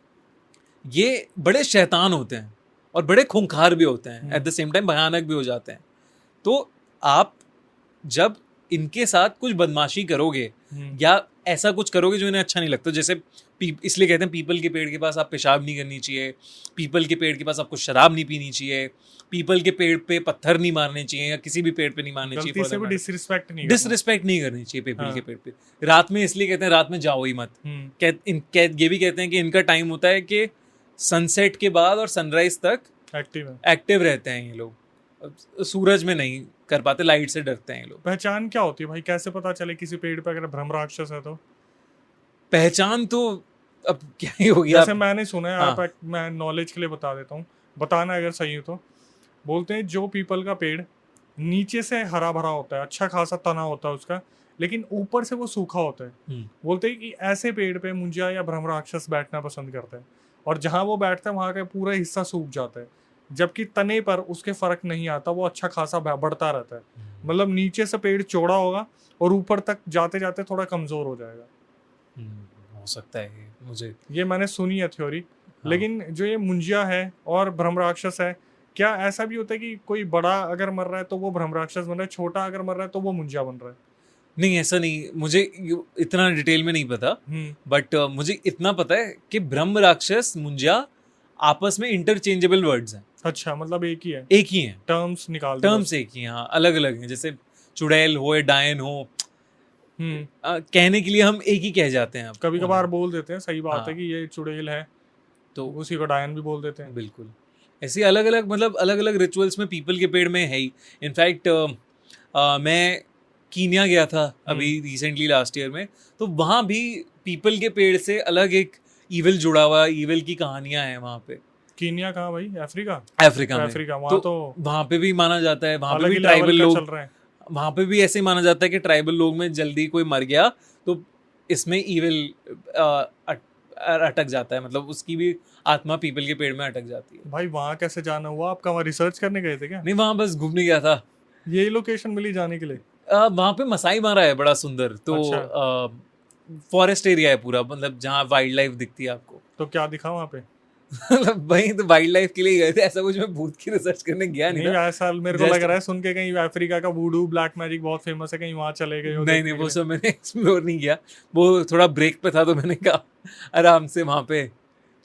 ये बड़े शैतान होते हैं और बड़े खूंखार भी होते हैं, एट द सेम टाइम भयानक भी हो जाते हैं. तो आप जब इनके साथ कुछ बदमाशी करोगे या ऐसा कुछ करोगे जो इन्हें अच्छा नहीं लगता, जैसे इसलिए कहते हैं पीपल के पेड़ के पास आप पेशाब नहीं करनी चाहिए, पीपल के पेड़ के पास आपको शराब नहीं पीनी चाहिए, पीपल के पेड़ पे पत्थर नहीं मारने चाहिए या किसी भी पेड़ पे नहीं मारने चाहिए, गलती से भी डिसरिस्पेक्ट नहीं करनी चाहिए पीपल के पेड़ पे. रात में इसलिए कहते हैं रात में जाओ ही मत. ये भी कहते हैं कि इनका टाइम होता है कि सनसेट के बाद और सनराइज तक एक्टिव रहते हैं ये लोग. सूरज में नहीं कर पाते, लाइट से डरते हैं ये लोग. पहचान क्या होती है भाई, कैसे पता चले किसी पेड़ पे अगर ब्रह्म राक्षस है? तो पहचान तो अब क्या ही होगी. जैसे मैंने सुना है, आप मैं नॉलेज के लिए बता देता हूँ, बताना अगर सही हो तो. बोलते हैं जो पीपल का पेड़ नीचे से हरा भरा होता है, अच्छा खासा तना होता है उसका, लेकिन ऊपर से वो सूखा होता है. बोलते हैं कि ऐसे पेड़ पे मुंजिया या ब्रह्म राक्षस बैठना पसंद करता है, और जहाँ वो बैठता है वहाँ का पूरा हिस्सा सूख जाता है, जबकि तने पर उसके फर्क नहीं आता, वो अच्छा खासा बढ़ता रहता है. मतलब नीचे से पेड़ चौड़ा होगा और ऊपर तक जाते जाते थोड़ा कमजोर हो जाएगा. हो सकता है, मुझे ये मैंने सुनी है थ्योरी. लेकिन जो ये मुंजिया है और ब्रह्म राक्षस है, क्या ऐसा भी होता है कि कोई बड़ा अगर मर रहा है तो वो ब्रह्म राक्षस बन रहा है, छोटा अगर मर रहा है तो वो मुंजिया बन रहा है? नहीं, ऐसा नहीं, मुझे इतना डिटेल में नहीं पता. बट मुझे इतना पता है कि ब्रह्म राक्षस मुंजिया आपस में इंटरचेंजेबल वर्ड्स हैं. अच्छा, मतलब एक ही है, टर्म्स एक ही हैं. हाँ, अलग अलग हैं. जैसे चुड़ैल हो या डायन हो, कहने के लिए हम एक ही कह जाते हैं. कभी कभार बोल देते हैं, सही बात है कि ये चुड़ैल है तो उसी को डायन भी बोल देते हैं. बिल्कुल. ऐसे अलग अलग, मतलब अलग अलग रिचुअल्स में पीपल के पेड़ में है ही. इनफैक्ट मैं कीनिया गया था अभी रिसेंटली लास्ट ईयर में, तो वहाँ भी पीपल के पेड़ से अलग एक ईविल जुड़ा हुआ, ईविल की कहानियां हैं वहाँ पे. कीनिया कहाँ भाई? अफ्रीका में. वहाँ तो वहाँ पे भी माना जाता है, वहाँ पे भी ट्राइबल लोग, वहाँ पे भी ऐसे ही माना जाता है कि ट्राइबल लोग में जल्दी कोई मर गया तो इसमें ईविल अटक जाता है, मतलब उसकी भी आत्मा पीपल के पेड़ में अटक जाती है. भाई वहाँ कैसे जाना हुआ आपका? वहाँ रिसर्च करने गए थे क्या? नहीं, वहाँ बस घूमने गया था. यही लोकेशन मिली जाने के लिए? वहाँ पे मसाई मारा है बड़ा सुंदर. तो फॉरेस्ट एरिया है पूरा, मतलब जहाँ वाइल्ड लाइफ दिखती है आपको. तो क्या दिखा वहाँ पे? मतलब वही तो वाइल्ड लाइफ के लिए गए थे, ऐसा कुछ मैं भूत की रिसर्च करने गया नहीं. ऐसा मेरे को लग रहा है सुन के कहीं अफ्रीका का वूडू ब्लैक मैजिक बहुत फेमस है, कहीं वहाँ चले गए? नहीं, वो सब मैंने एक्सप्लोर नहीं किया. वो थोड़ा ब्रेक पे था तो मैंने कहा आराम से वहाँ पे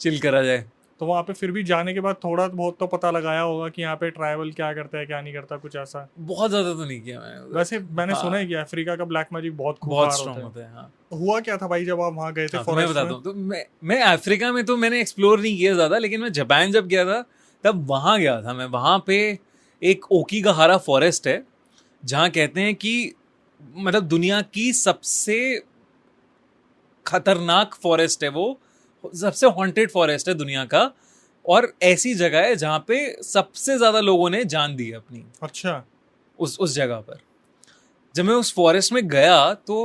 चिल करा जाए. तो वहाँ पे फिर भी जाने के बाद थोड़ा बहुत तो पता लगाया होगा कि यहाँ पे ट्राइबल क्या करता है क्या नहीं करता, कुछ ऐसा? बहुत ज्यादा तो नहीं किया मैंने. वैसे मैंने सुना है कि अफ्रीका का ब्लैक मैजिक बहुत स्ट्रांग होता है. हाँ. हुआ क्या था भाई जब आप वहाँ गए थे? मैं बताता हूँ. तो मैं अफ्रीका में तो मैंने एक्सप्लोर नहीं किया ज्यादा, लेकिन मैं जापान जब गया था तब वहाँ गया था मैं. वहाँ पे एक ओकीगाहारा फॉरेस्ट है जहाँ कहते हैं कि मतलब दुनिया की सबसे खतरनाक फॉरेस्ट है वो, सबसे हॉन्टेड फॉरेस्ट है दुनिया का, और ऐसी जगह है जहाँ पे सबसे ज्यादा लोगों ने जान दी है अपनी. अच्छा. उस जगह पर जब मैं उस फॉरेस्ट में गया तो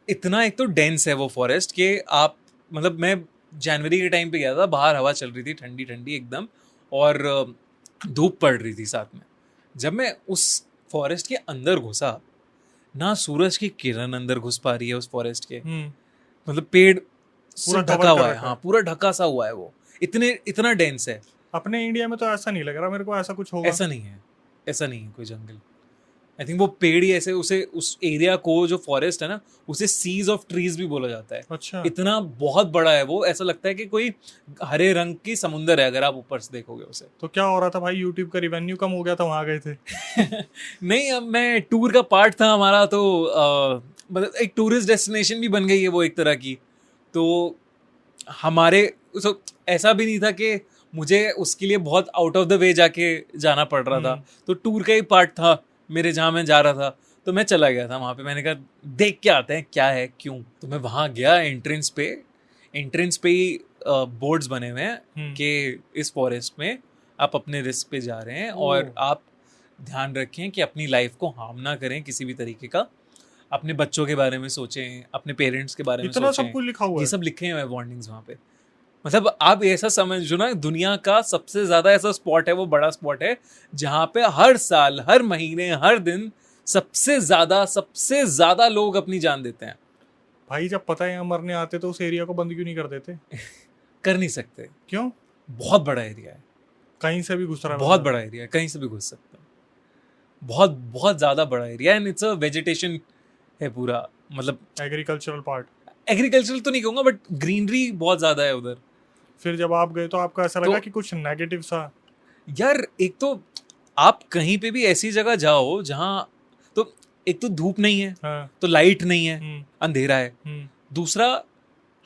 इतना एक तो डेंस है वो फॉरेस्ट कि आप मतलब मैं जनवरी के टाइम पे गया था, बाहर हवा चल रही थी ठंडी ठंडी एकदम, और धूप पड़ रही थी साथ में। जब मैं उस फॉरेस्ट के अंदर घुसा ना, सूरज की किरण अंदर घुस पा रही है उस फॉरेस्ट के, मतलब पेड़ से पूरा ढका cover हुआ कर है, रखा हाँ है। पूरा ढका सा हुआ है वो, इतना डेंस है। अपने इंडिया में तो ऐसा नहीं लग रहा मेरे को, ऐसा कुछ होगा। ऐसा नहीं है, ऐसा नहीं है कोई जंगल। आई थिंक वो पेड़ ही ऐसे, उसे उस एरिया को जो फॉरेस्ट है ना, उसे सीज ऑफ ट्रीज भी बोला जाता है। अच्छा। इतना बहुत बड़ा है वो, ऐसा लगता है कि कोई हरे रंग की समुंदर है अगर आप ऊपर से देखोगे उसे। तो क्या हो रहा था भाई, यूट्यूब का रिवेन्यू कम हो गया था वहां गए थे? नहीं, अब मैं टूर का पार्ट था हमारा, तो मतलब एक टूरिस्ट डेस्टिनेशन भी बन गई है वो एक तरह की। तो हमारे ऐसा भी नहीं था कि मुझे उसके लिए बहुत आउट ऑफ द वे जाके जाना पड़ रहा था, तो टूर का ही पार्ट था मेरे, जहाँ मैं जा रहा था तो मैं चला गया था वहाँ पे। मैंने कहा देख के आते हैं क्या है क्यों। तो मैं वहाँ गया, एंट्रेंस पे ही बोर्ड्स बने हुए हैं कि इस फॉरेस्ट में आप अपने रिस्क पे जा रहे हैं और आप ध्यान रखें कि अपनी लाइफ को हार्म ना करें किसी भी तरीके का, अपने बच्चों के बारे में सोचें, अपने पेरेंट्स के बारे में इतना सब सोचें। कुछ लिखा हुआ ये है? सब लिखे हुए हैं वार्निंग्स वहाँ पे। मतलब आप ऐसा समझो ना, दुनिया का सबसे ज्यादा ऐसा स्पॉट है, वो बड़ा स्पॉट है जहाँ पे हर साल, हर महीने, हर दिन सबसे ज्यादा लोग अपनी जान देते हैं। भाई जब पता है यहाँ मरने आते तो उस एरिया को बंद क्यों नहीं कर देते? कर नहीं सकते, क्यों? बहुत बड़ा एरिया है, कहीं से भी घुस रहा है बहुत बंदा। बड़ा एरिया है, कहीं से भी घुस सकते हैं। बहुत बहुत ज्यादा बड़ा एरिया है, एंड इट्स अ वेजिटेशन है पूरा, मतलब एग्रीकल्चरल पार्ट। एग्रीकल्चरल तो नहीं कहूंगा बट ग्रीनरी बहुत ज्यादा है उधर। फिर जब आप गए तो आपको ऐसा तो- लगा कि कुछ नेगेटिव सा? यार एक तो आप कहीं पे भी ऐसी जगह जाओ जहाँ, तो एक तो धूप नहीं है, हाँ। तो लाइट नहीं है, अंधेरा है। दूसरा,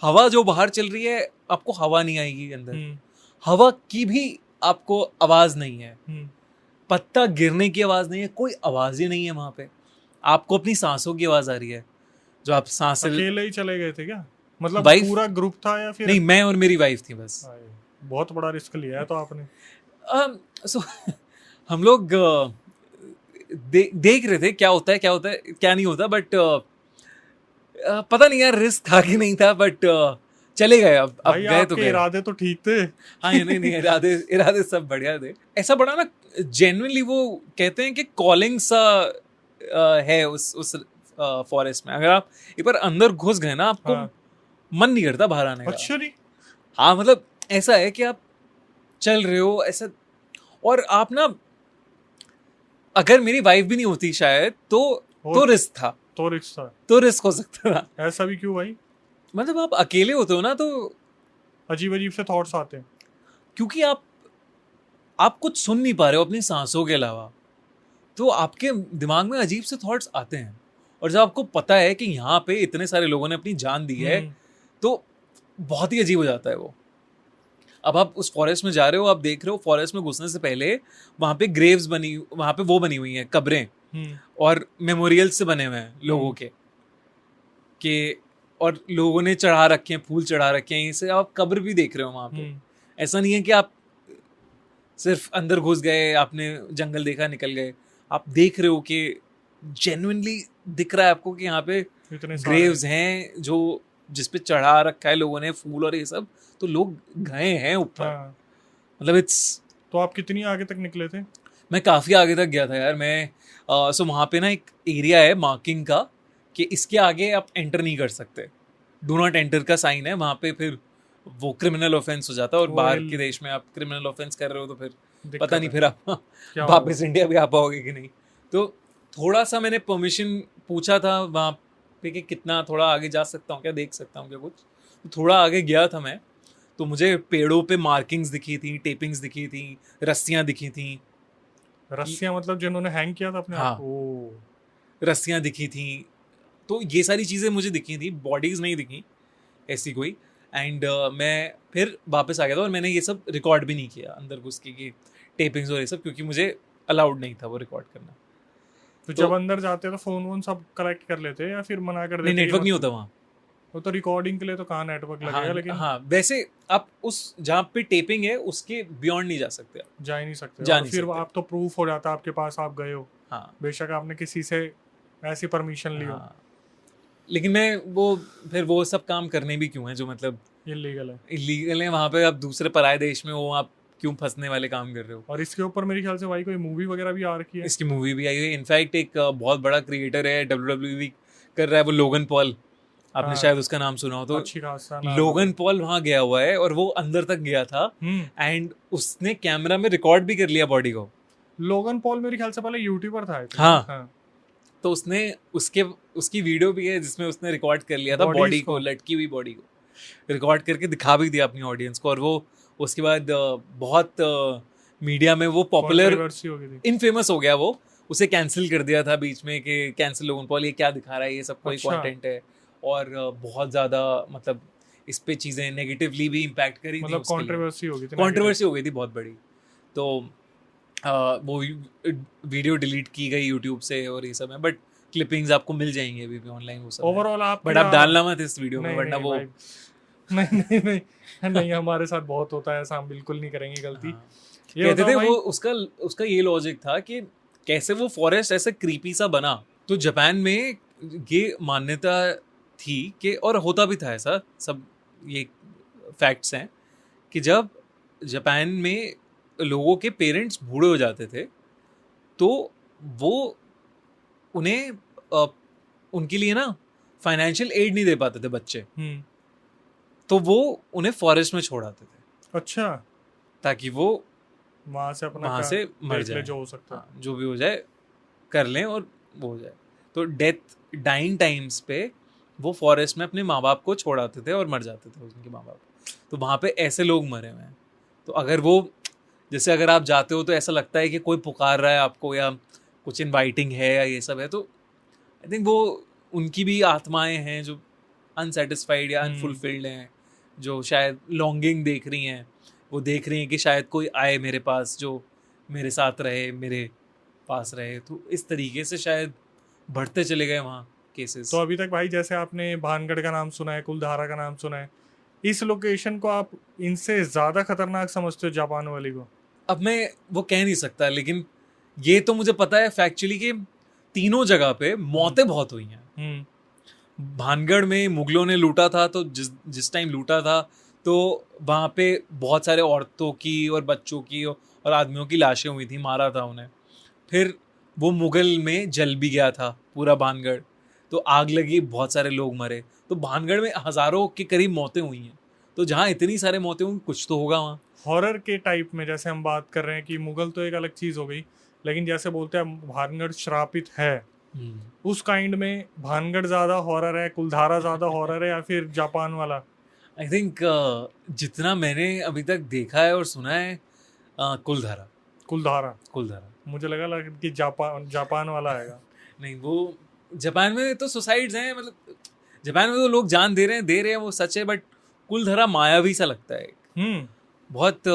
हवा जो बाहर चल रही है आपको हवा नहीं आएगी अंदर, हवा की भी आपको आवाज नहीं है, पत्ता गिरने की आवाज नहीं है, कोई आवाज ही नहीं है वहां पे। आपको अपनी सांसों की आवाज आ रही है, जो आप सांसें। अकेले ही चले गए थे क्या? मतलब वाइफ पूरा ग्रुप था या फिर? नहीं, मैं और मेरी वाइफ थी बस। हाय, बहुत बड़ा रिस्क लिया है तो आपने। सो हम लोग देख रहे थे क्या होता है क्या नहीं होता, बट पता नहीं यार रिस्क था कि नहीं था, बट चले गए। अब भाई गए तो आपके गए। इरादे तो ठीक थे। हाँ, ये नहीं इरादे सब बढ़िया थे। ऐसा बड़ा ना, जेन्युइनली वो कहते हैं कि कॉलिंग सा है उस फॉरेस्ट में। अगर आप एक बार अंदर घुस गए ना, आपको हाँ। मन नहीं करता बाहर आने का। अच्छा नहीं। हाँ, मतलब ऐसा है कि आप चल रहे हो ऐसा, और आप ना, अगर मेरी वाइफ भी नहीं होती शायद तो रिस्क था, तो रिस्क था। तो रिस्क हो सकता था। ऐसा भी क्यों भाई? मतलब आप अकेले होते हो ना, तो अजीब अजीब से थॉट्स आते हैं। क्योंकि आप कुछ सुन नहीं पा रहे हो अपनी सांसों के अलावा, तो आपके दिमाग में अजीब से थॉट्स आते हैं। और जब आपको पता है कि यहाँ पे इतने सारे लोगों ने अपनी जान दी है, तो बहुत ही अजीब हो जाता है वो। अब आप उस फॉरेस्ट में जा रहे हो, आप देख रहे हो फॉरेस्ट में घुसने से पहले वहाँ पे ग्रेव्स वहाँ पे वो बनी हुई हैं, कब्रें, और मेमोरियल्स से बने हुए हैं लोगों के और लोगों ने चढ़ा रखे हैं, फूल चढ़ा रखे हैं, इसे आप कब्र भी देख रहे हो वहाँ पे। ऐसा नहीं है कि आप सिर्फ अंदर घुस गए, आपने जंगल देखा निकल गए। आप देख रहे हो कि जेन्युइनली दिख रहा है आपको कि यहाँ पे ग्रेव्स हैं जो जिस पे चढ़ा रखा है लोगों ने फूल और ये सब, तो लोग गए हैं ऊपर। हाँ। मतलब इट्स। तो आप कितनी आगे तक निकले थे? मैं काफ़ी आगे तक गया था यार। मैं सो वहाँ पे ना एक एरिया है मार्किंग का कि इसके आगे आप एंटर नहीं कर सकते, डू नॉट एंटर का साइन है वहाँ पे। फिर वो क्रिमिनल ऑफेंस हो जाता है, और बाहर के देश में आप क्रिमिनल ऑफेंस कर रहे हो तो फिर पता नहीं फिर आप वापस इंडिया भी आ पाओगे कि नहीं। तो थोड़ा सा मैंने परमिशन पूछा था वहाँ पे कि कितना थोड़ा आगे जा सकता हूँ क्या, देख सकता हूँ क्या कुछ। तो थोड़ा आगे गया था मैं, तो मुझे पेड़ों पे मार्किंग्स दिखी थी, टेपिंग्स दिखी थी, रस्सियाँ दिखी थी। रस्सियाँ मतलब जिन्होंने हैंग किया था अपने हाँ, आप को? रस्सियाँ दिखी थी। तो ये सारी चीज़ें मुझे दिखी थी, बॉडीज़ नहीं दिखी ऐसी कोई। एंड मैं फिर वापस आ गया था, और मैंने ये सब रिकॉर्ड भी नहीं किया अंदर घुस के टेपिंग्स और ये सब, क्योंकि मुझे अलाउड नहीं था वो रिकॉर्ड करना। तो जब अंदर जाते तो फोन वोन सब कलेक्ट कर लेते या फिर मना कर देते? नहीं, नेटवर्क नहीं होता वहाँ। वो तो रिकॉर्डिंग के लिए तो कहाँ नेटवर्क लगेगा। हाँ, लेकिन हाँ, वैसे आप उस जहाँ पे टेपिंग है उसके बियॉन्ड नहीं जा सकते आप। जा ही नहीं सकते। जा और नहीं फिर सकते। आप तो प्रूफ हो जाता आपके पास, आप गए हो। हाँ, बेशक आपने किसी से ऐसी परमिशन ली हो। हाँ। लेकिन मैं वो फिर वो सब काम करने भी क्यों है जो मतलब इलीगल है। इलीगल है, वहाँ पे आप दूसरे पराये देश में वो आप क्यों फंसने वाले काम कर रहे हो। और इसके ऊपर मेरे ख्याल से भाई कोई मूवी वगैरह भी आ रखी है। इसकी मूवी भी आई हुई है, इनफैक्ट एक बहुत बड़ा क्रिएटर है WWE कर रहा है वो, लोगन पॉल, आपने हाँ, शायद उसका नाम सुना हो तो। अच्छी खासा नाम लोगन है। पॉल वहाँ गया हुआ है और वो अंदर तक गया था हम्म। एंड उसने कैमरा में रिकॉर्ड भी कर लिया बॉडी को। लोगन पॉल मेरे ख्याल से पहले यूट्यूबर था I think, हाँ। हाँ। तो उसने उसकी वीडियो भी है जिसमें उसने रिकॉर्ड कर लिया था Bodies बॉडी को, को। लटकी हुई बॉडी को रिकॉर्ड करके दिखा भी दिया अपनी ऑडियंस को। और वो उसके बाद बहुत मीडिया में वो पॉपुलर Controversy हो गई थी। इनफेमस हो गया। वो उसे कैंसिल कर दिया था बीच में कि कैंसिल लोगन पॉल, ये क्या दिखा रहा है, ये सब कोई अच्छा। कंटेंट है। और बहुत ज़्यादा मतलब इस पे चीज़ें नेगेटिवली भी इम्पैक्ट करी थी मतलब उसके लिए। कंट्रोवर्सी हो गई थी। कंट्रोवर्सी हो गई थी बहुत बड़ी। तो वो वीडियो डिलीट की गई यूट्यूब से और ये सब है, बट क्लिपिंग्स आपको मिल जाएंगे अभी भी ऑनलाइन वो सब है। ओवरऑल आप बट आप डालना मत इस वीडियो में, नहीं, वरना नहीं वो भाई। नहीं नहीं नहीं नहीं, हमारे साथ बहुत होता है ऐसा, हम बिल्कुल नहीं करेंगे गलती। हाँ। ये कहते थे बताओ भाई, वो उसका ये लॉजिक था कि कैसे वो फॉरेस्ट ऐसे क्रीपी सा बना। तो जापान में ये मान्यता थी कि, और होता भी था ऐसा, सब ये फैक्ट्स हैं कि जब जापान में लोगों के पेरेंट्स बूढ़े हो जाते थे तो वो उन्हें उनके लिए ना फाइनेंशियल एड नहीं दे पाते थे बच्चे, तो वो उन्हें फॉरेस्ट में छोड़ आते थे अच्छा, ताकि वो वहां से अपना वहाँ से मर देख ले जाए, जो हो सकता है। हाँ, जो भी हो जाए कर लें और वो हो जाए। तो डाइंग टाइम्स पे वो फॉरेस्ट में अपने माँ बाप को छोड़ आते थे और मर जाते थे उनके माँ बाप। तो वहाँ पे ऐसे लोग मरे हुए हैं। तो अगर वो, जैसे अगर आप जाते हो तो ऐसा लगता है कि कोई पुकार रहा है आपको या कुछ इनवाइटिंग है या ये सब है, तो आई थिंक वो उनकी भी आत्माएं हैं जो अनसेटिस्फाइड या अनफुलफिल्ड हैं, जो शायद लॉन्गिंग देख रही हैं। वो देख रही हैं कि शायद कोई आए मेरे पास जो मेरे साथ रहे, मेरे पास रहे। तो इस तरीके से शायद बढ़ते चले गए वहाँ केसेस। तो अभी तक भाई जैसे आपने भानगढ़ का नाम सुना है, कुलधारा का नाम सुना है, इस लोकेशन को आप इनसे ज्यादा खतरनाक समझते हो जापान वाली को? अब मैं वो कह नहीं सकता, लेकिन ये तो मुझे पता है फैक्चुअली कि तीनों जगह पे मौतें बहुत हुई हैं। भानगढ़ में मुगलों ने लूटा था, तो जिस टाइम लूटा था तो वहाँ पे बहुत सारे औरतों की और बच्चों की और आदमियों की लाशें हुई थी, मारा था उन्हें। फिर वो मुगल में जल भी गया था पूरा भानगढ़, तो आग लगी, बहुत सारे लोग मरे। तो भानगढ़ में हज़ारों के करीब मौतें हुई हैं। तो जहाँ इतनी सारे मौतें हुई, कुछ तो होगा वहाँ। हॉरर के टाइप में जैसे हम बात कर रहे हैं कि मुगल तो एक अलग चीज हो गई, लेकिन जैसे बोलते हैं भानगढ़ श्रापित है, उस काइंड में भानगढ़ ज्यादा हॉरर है, कुलधारा ज्यादा हॉरर है, या फिर जापान वाला? आई थिंक जितना मैंने अभी तक देखा है और सुना है, कुलधारा। कुलधारा मुझे लगा कि जापान वाला आएगा। नहीं, वो जापान में तो सुसाइड्स हैं, मतलब जापान में तो लोग जान दे रहे हैं वो सच है, बट कुलधारा मायावी सा लगता है। बहुत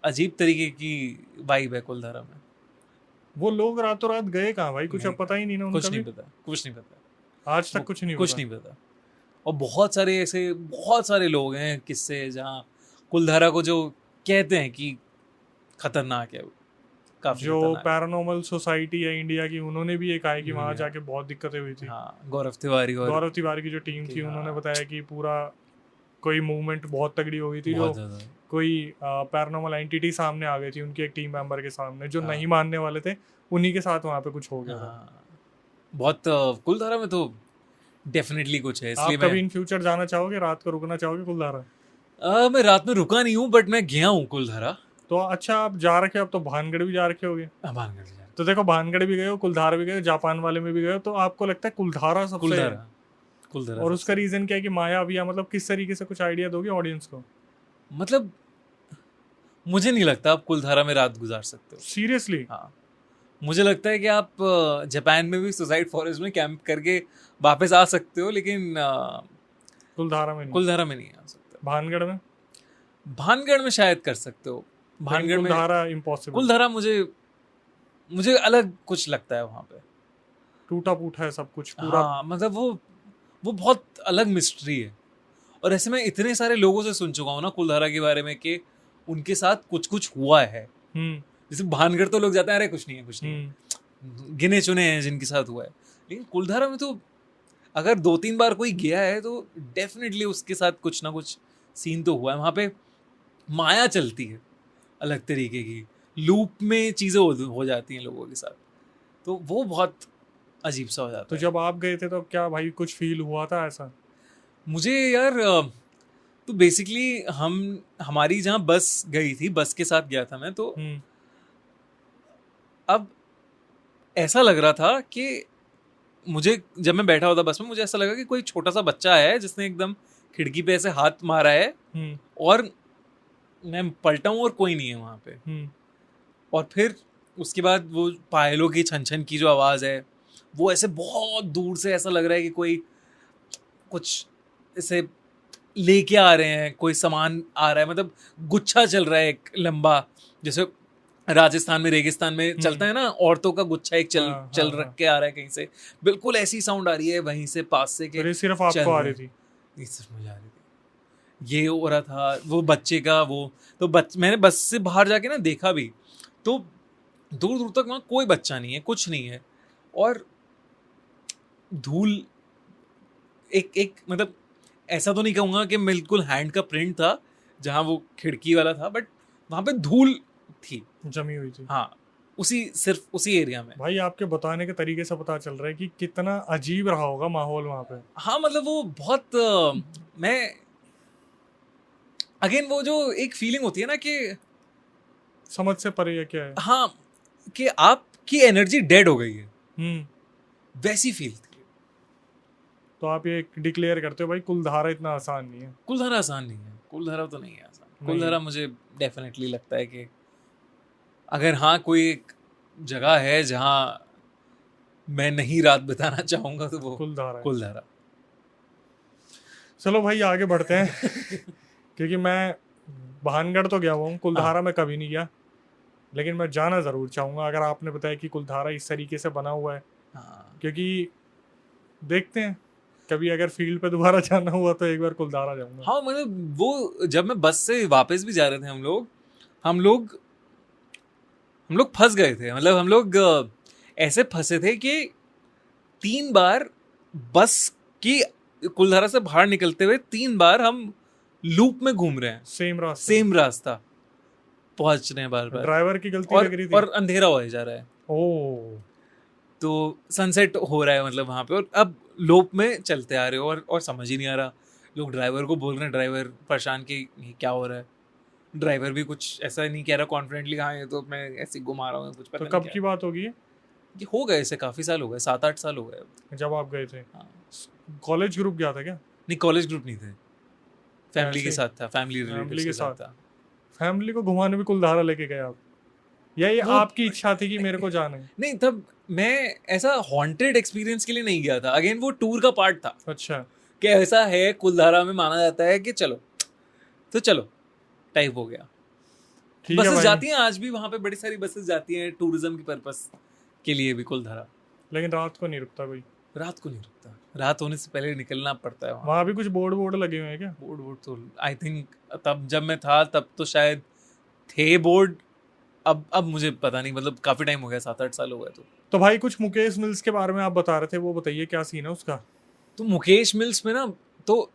अजीब तरीके की वाइब है कुलधारा में। वो लोग रातों रात गए कहाँ भाई, कुछ अब पता ही नहीं ना उनका कुछ भी? नहीं पता आज तक कुछ नहीं पता। और बहुत सारे लोग हैं किस्से जहाँ कुलधारा को जो कहते हैं कि खतरनाक है, काफी जो खतरनाक है। पैरानॉर्मल सोसाइटी है इंडिया की, उन्होंने भी एक आए कि वहां जाके बहुत दिक्कतें हुई थी। हाँ, गौरव तिवारी की जो टीम थी, हाँ। उन्होंने बताया कि पूरा कोई मूवमेंट बहुत तगड़ी हो गई थी, जो बहुत ज्यादा। कोई पैरानॉर्मल एंटिटी सामने आ गई थी उनके एक टीम मेंबर के सामने, जो हाँ। नहीं मानने वाले थे, उन्हीं के साथ वहां पे कुछ हो गया था। हाँ, बहुत कुलधारा में तो डेफिनेटली कुछ है, आप इसलिए कभी इन फ्यूचर जाना चाहोगे, रात को रुकना चाहोगे कुलधारा? मैं रात में रुका नहीं हूँ, बट मैं गया हूँ कुलधारा। तो अच्छा, आप जा रखे हो, अब तो भानगढ़ भी जा रखे होगे। भानगढ़ जा। तो देखो, भानगढ़ भी गए हो, कुलधारा भी गए हो, जापान वाले में भी गए हो, तो आपको लगता है कुलधारा सबसे? कुलधारा और उसका रीजन क्या है कि मायावी, मतलब किस तरीके से, कुछ आइडिया दोगे ऑडियंस को? मतलब मुझे नहीं लगता आप कुलधारा में रात गुजार सकते हो, सीरियसली? हाँ। मुझे लगता है कि आप जापान में भी सुसाइड फॉरेस्ट में कैंप करके वापस आ सकते हो, लेकिन कुलधारा में नहीं आ सकते। भानगढ़ में शायद कर सकते हो। भानगढ़ में कुलधारा इम्पॉसिबल। कुलधारा मुझे अलग कुछ लगता है वहाँ पे, टूटा फूटा है सब कुछ पूरा। हाँ, मतलब वो बहुत अलग मिस्ट्री है। और ऐसे में इतने सारे लोगों से सुन चुका हूँ ना कुलधारा के बारे में कि उनके साथ कुछ हुआ है। जैसे भानगढ़ तो लोग जाते हैं, अरे कुछ नहीं है, गिने चुने हैं जिनके साथ हुआ है, लेकिन कुलधारा में तो अगर 2-3 बार कोई गया है तो डेफिनेटली उसके साथ कुछ ना कुछ सीन तो हुआ है वहाँ पे। माया चलती है अलग तरीके की, लूप में चीज़ें हो जाती हैं लोगों के साथ, तो वो बहुत अजीब सा हो जाता तो है। जब आप गए थे तो क्या भाई कुछ फील हुआ था ऐसा? मुझे यार तो बेसिकली हमारी जहाँ बस गई थी, बस के साथ गया था मैं, तो अब ऐसा लग रहा था कि मुझे, जब मैं बैठा हुआ था बस में, मुझे ऐसा लगा कि कोई छोटा सा बच्चा है जिसने एकदम खिड़की पे ऐसे हाथ मारा है, और मैं पलटा हूँ और कोई नहीं है वहाँ पे। और फिर उसके बाद वो पायलों की छन छन की जो आवाज़ है, वो ऐसे बहुत दूर से ऐसा लग रहा है कि कोई कुछ ऐसे लेके आ रहे हैं, कोई सामान आ रहा है, मतलब गुच्छा चल रहा है एक लंबा, जैसे राजस्थान में रेगिस्तान में चलता है ना, औरतों का गुच्छा एक चल रख के आ रहा है कहीं से, बिल्कुल ऐसी साउंड आ रही है वहीं से पास से के। ये सिर्फ आपको आ रही थी? ये सिर्फ मुझे आ रही थी, ये हो रहा था वो बच्चे का वो। तो मैंने बस से बाहर जाके ना देखा भी, तो दूर दूर तक वहाँ कोई बच्चा नहीं है, कुछ नहीं है, और धूल एक एक मतलब ऐसा तो नहीं कहूँगा कि बिल्कुल हैंड का प्रिंट था जहाँ वो खिड़की वाला था, बट वहाँ पे धूल थी, जमी हुई थी। हाँ, सिर्फ उसी एरिया में। भाई आपके बताने के तरीके से पता चल रहा है कि कितना अजीब रहा होगा माहौल वहाँ पे। हाँ, मतलब वो बहुत मैं अगेन वो जो एक फीलिंग होती है ना कि समझ से परे है क्या है। हाँ, कि आपकी एनर्जी डेड हो गई है, वैसी फील थी। तो आप ये डिक्लेयर करते हो भाई कुलधारा इतना आसान नहीं है? कुलधारा आसान नहीं है, कुलधारा तो नहीं है आसान। कुलधारा मुझे डेफिनेटली लगता है कि अगर हाँ कोई एक जगह है जहाँ मैं नहीं रात बिताना चाहूंगा तो वो कुलधारा। चलो भाई आगे बढ़ते हैं क्योंकि मैं भानगढ़ तो गया हुआ हूँ, कुलधारा में कभी नहीं गया, लेकिन मैं जाना ज़रूर चाहूँगा अगर आपने बताया कि कुलधारा इस तरीके से बना हुआ है। क्योंकि देखते हैं कभी अगर फील्ड पे दोबारा जाना हुआ तो एक बार कुलधारा जाऊंगा। हाँ, मतलब वो जब मैं बस से वापस भी जा रहे थे हम लोग फंस गए थे, मतलब हम लोग ऐसे फंसे थे कि 3 बार बस की कुलधारा से बाहर निकलते हुए 3 बार हम लूप में घूम रहे हैं, सेम रास्ता पहुंच रहे हैं बार बार। ड्राइवर की गलती लग रही थी, और अंधेरा हो जा रहा है, ओ तो सनसेट हो रहा है मतलब वहां पे, और अब लूप में चलते आ रहे हो और समझ ही नहीं आ रहा। लोग ड्राइवर को बोल रहे हैं, ड्राइवर परेशान कि ये क्या हो रहा है। ड्राइवर भी कुछ ऐसा नहीं कह रहा कॉन्फिडेंटली, हाँ ये तो मैं ऐसे घुमा रहा हूँ, कुछ पता तो नहीं कब की बात होगी ये हो गए, ऐसे काफी साल हो गए, 7-8 साल हो गए जब आप गए थे? हाँ। कॉलेज ग्रुप गया था क्या? नहीं, कॉलेज ग्रुप नहीं थे, फैमिली के साथ था, फैमिली के साथ था। फैमिली को घुमाने भी कुलधारा लेके गए आप, या ये आपकी इच्छा थी कि मेरे को जाना है? नहीं, तब मैं ऐसा हॉन्टेड एक्सपीरियंस के लिए नहीं गया था, अगेन वो टूर का पार्ट था। अच्छा, कि ऐसा है कुलधारा में माना जाता है कि चलो तो चलो टाइप हो गया। बसेस जाती हैं आज भी वहां पे, बड़ी सारी बसेस जाती हैं टूरिज्म की पर्पस के लिए भी कुलधारा, लेकिन रात को नहीं रुकता कोई? रात को नहीं रुकता, रात होने से पहले निकलना पड़ता है। वहाँ भी कुछ बोर्ड लगे हुए हैं क्या? बोर्ड तो आई थिंक तब जब मैं था तब तो शायद थे बोर्ड, अब मुझे पता नहीं, मतलब काफी टाइम हो गया, 7-8 साल हो गए। तो भाई कुछ मुकेश मिल्स के बारे में आप बता रहे थे, वो बताइए क्या सीन है उसका? तो मुकेश मिल्स में ना, तो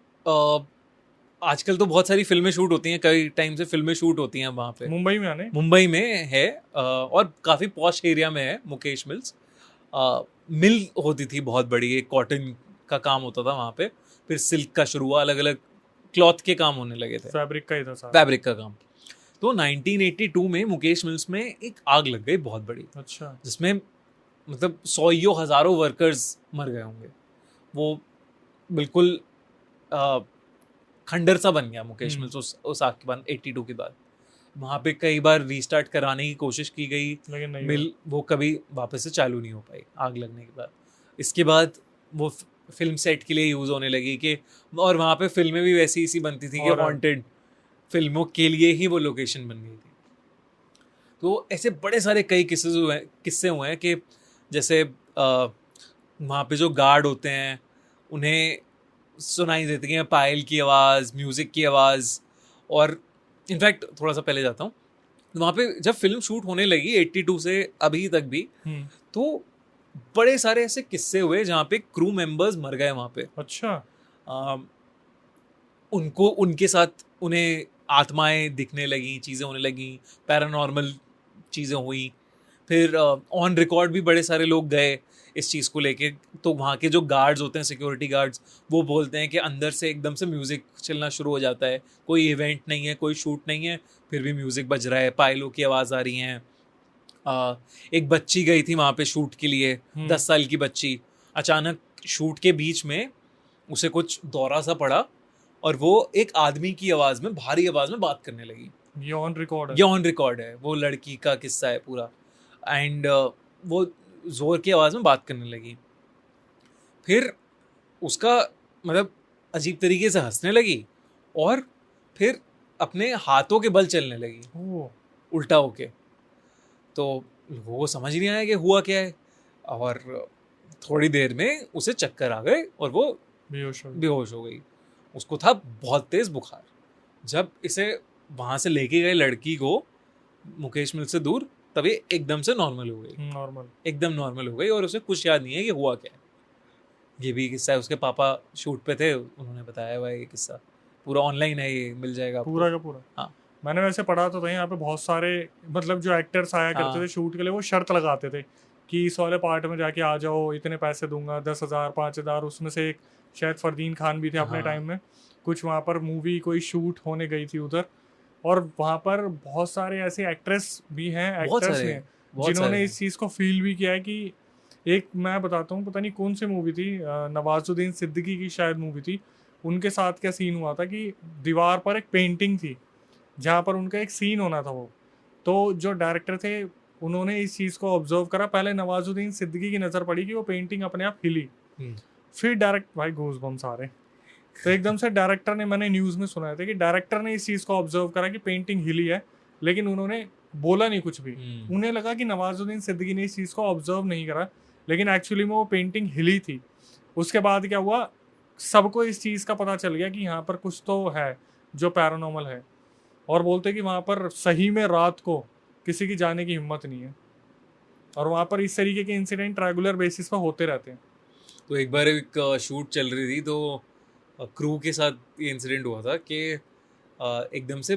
आजकल तो बहुत सारी फिल्में शूट होती हैं, कई टाइम से फिल्में शूट होती हैं वहाँ पे, मुंबई में है, और काफ़ी पॉश एरिया में है मुकेश मिल्स। मिल होती थी बहुत बड़ी, एक कॉटन का काम होता था वहाँ पे, फिर सिल्क का शुरू हुआ, अलग अलग क्लॉथ के काम होने लगे थे, फैब्रिक का ही था सारा, फैब्रिक का काम। तो 1982 में मुकेश मिल्स में एक आग लग गई बहुत बड़ी, अच्छा, जिसमें मतलब 100 हज़ारों वर्कर्स मर गए होंगे। वो बिल्कुल खंडर सा बन गया मुकेश मिल्स उस आग के बाद, 82 के बाद। वहाँ पे कई बार रीस्टार्ट कराने की कोशिश की गई, लेकिन नहीं मिल वो कभी वापस से चालू नहीं हो पाई आग लगने के बाद। इसके बाद वो फिल्म सेट के लिए यूज़ होने लगी कि, और वहाँ पे फिल्में भी वैसी सी बनती थी कि हॉन्टेड फिल्मों के लिए ही वो लोकेशन बन गई थी। तो ऐसे बड़े सारे कई किस्से हुए हैं कि जैसे वहाँ पे जो गार्ड होते हैं उन्हें सुनाई देती है पायल की आवाज़, म्यूज़िक की आवाज़। और इनफैक्ट थोड़ा सा पहले जाता हूँ, वहाँ पे जब फिल्म शूट होने लगी 82 से अभी तक भी, तो बड़े सारे ऐसे किस्से हुए जहाँ पे क्रू मेंबर्स मर गए वहाँ पे। अच्छा। उनको उनके साथ उन्हें आत्माएं दिखने लगी, चीज़ें होने लगी, पैरानॉर्मल चीज़ें हुई। फिर ऑन रिकॉर्ड भी बड़े सारे लोग गए इस चीज़ को लेके। तो वहाँ के जो गार्ड्स होते हैं, सिक्योरिटी गार्ड्स, वो बोलते हैं कि अंदर से एकदम से म्यूज़िक चलना शुरू हो जाता है, कोई इवेंट नहीं है, कोई शूट नहीं है, फिर भी म्यूज़िक बज रहा है, पायलों की आवाज़ आ रही हैं। एक बच्ची गई थी वहाँ पे शूट के लिए, 10 साल की बच्ची। अचानक शूट के बीच में उसे कुछ दौरा सा पड़ा और वो एक आदमी की आवाज़ में, भारी आवाज़ में बात करने लगी। ये ऑन रिकॉर्ड है? ये ऑन रिकॉर्ड है, वो लड़की का किस्सा है पूरा। एंड वो जोर की आवाज़ में बात करने लगी। फिर उसका मतलब अजीब तरीके से हंसने लगी और फिर अपने हाथों के बल चलने लगी ओह। उल्टा होके। तो वो समझ नहीं आया कि हुआ क्या है, और थोड़ी देर में उसे चक्कर आ गए और वो बेहोश हो गई। उसको था बहुत तेज बुखार। जब इसे वहां से लेके गए लड़की को मुकेश मिल से दूर, तब ये एकदम से नॉर्मल हो गई, एकदम नॉर्मल हो गई और उसे कुछ याद नहीं है कि हुआ क्या है। ये भी किस्सा है, उसके पापा शूट पे थे, उन्होंने बताया हुआ है ये किस्सा। पूरा ऑनलाइन है, ये मिल जाएगा आपको। पूरा का पूरा? हाँ। मैंने वैसे पढ़ा तो था यहाँ पे बहुत सारे मतलब जो एक्टर्स आया करते थे शूट के लिए, वो शर्त लगाते थे कि इस वाले पार्ट में जाके आ जाओ, इतने पैसे दूंगा, 10,000 5,000। उसमें से एक शायद फरदीन खान भी थे अपने टाइम में। कुछ वहाँ पर मूवी कोई शूट होने गई थी उधर, और वहाँ पर बहुत सारे ऐसे एक्ट्रेस भी हैं, एक्टर्स भी हैं जिन्होंने इस चीज़ को फील भी किया है कि एक मैं बताता हूँ, पता नहीं कौन सी मूवी थी, नवाजुद्दीन सिद्दीकी की शायद मूवी थी। उनके साथ क्या सीन हुआ था कि दीवार पर एक पेंटिंग थी जहाँ पर उनका एक सीन होना था वो। तो जो डायरेक्टर थे उन्होंने इस चीज़ को ऑब्जर्व करा। पहले नवाजुद्दीन सिद्दीकी की नज़र पड़ी कि वो पेंटिंग अपने आप हिली। फिर डायरेक्ट भाई गूज़ बम्स आ रहे। तो एकदम से डायरेक्टर ने, मैंने न्यूज़ में सुना था कि डायरेक्टर ने इस चीज़ को ऑब्जर्व करा कि पेंटिंग हिली है, लेकिन उन्होंने बोला नहीं कुछ भी। उन्हें लगा कि नवाजुद्दीन सिद्दीकी ने इस चीज़ को ऑब्जर्व नहीं करा, लेकिन एक्चुअली में वो पेंटिंग हिली थी। उसके बाद क्या हुआ, सबको इस चीज़ का पता चल गया कि यहाँ पर कुछ तो है जो पैरानॉर्मल है, और बोलते कि वहाँ पर सही में रात को किसी की जाने की हिम्मत नहीं है, और वहाँ पर इस तरीके के इंसिडेंट रेगुलर बेसिस पर होते रहते हैं। तो एक बार एक शूट चल रही थी, तो क्रू के साथ ये इंसिडेंट हुआ था कि एकदम से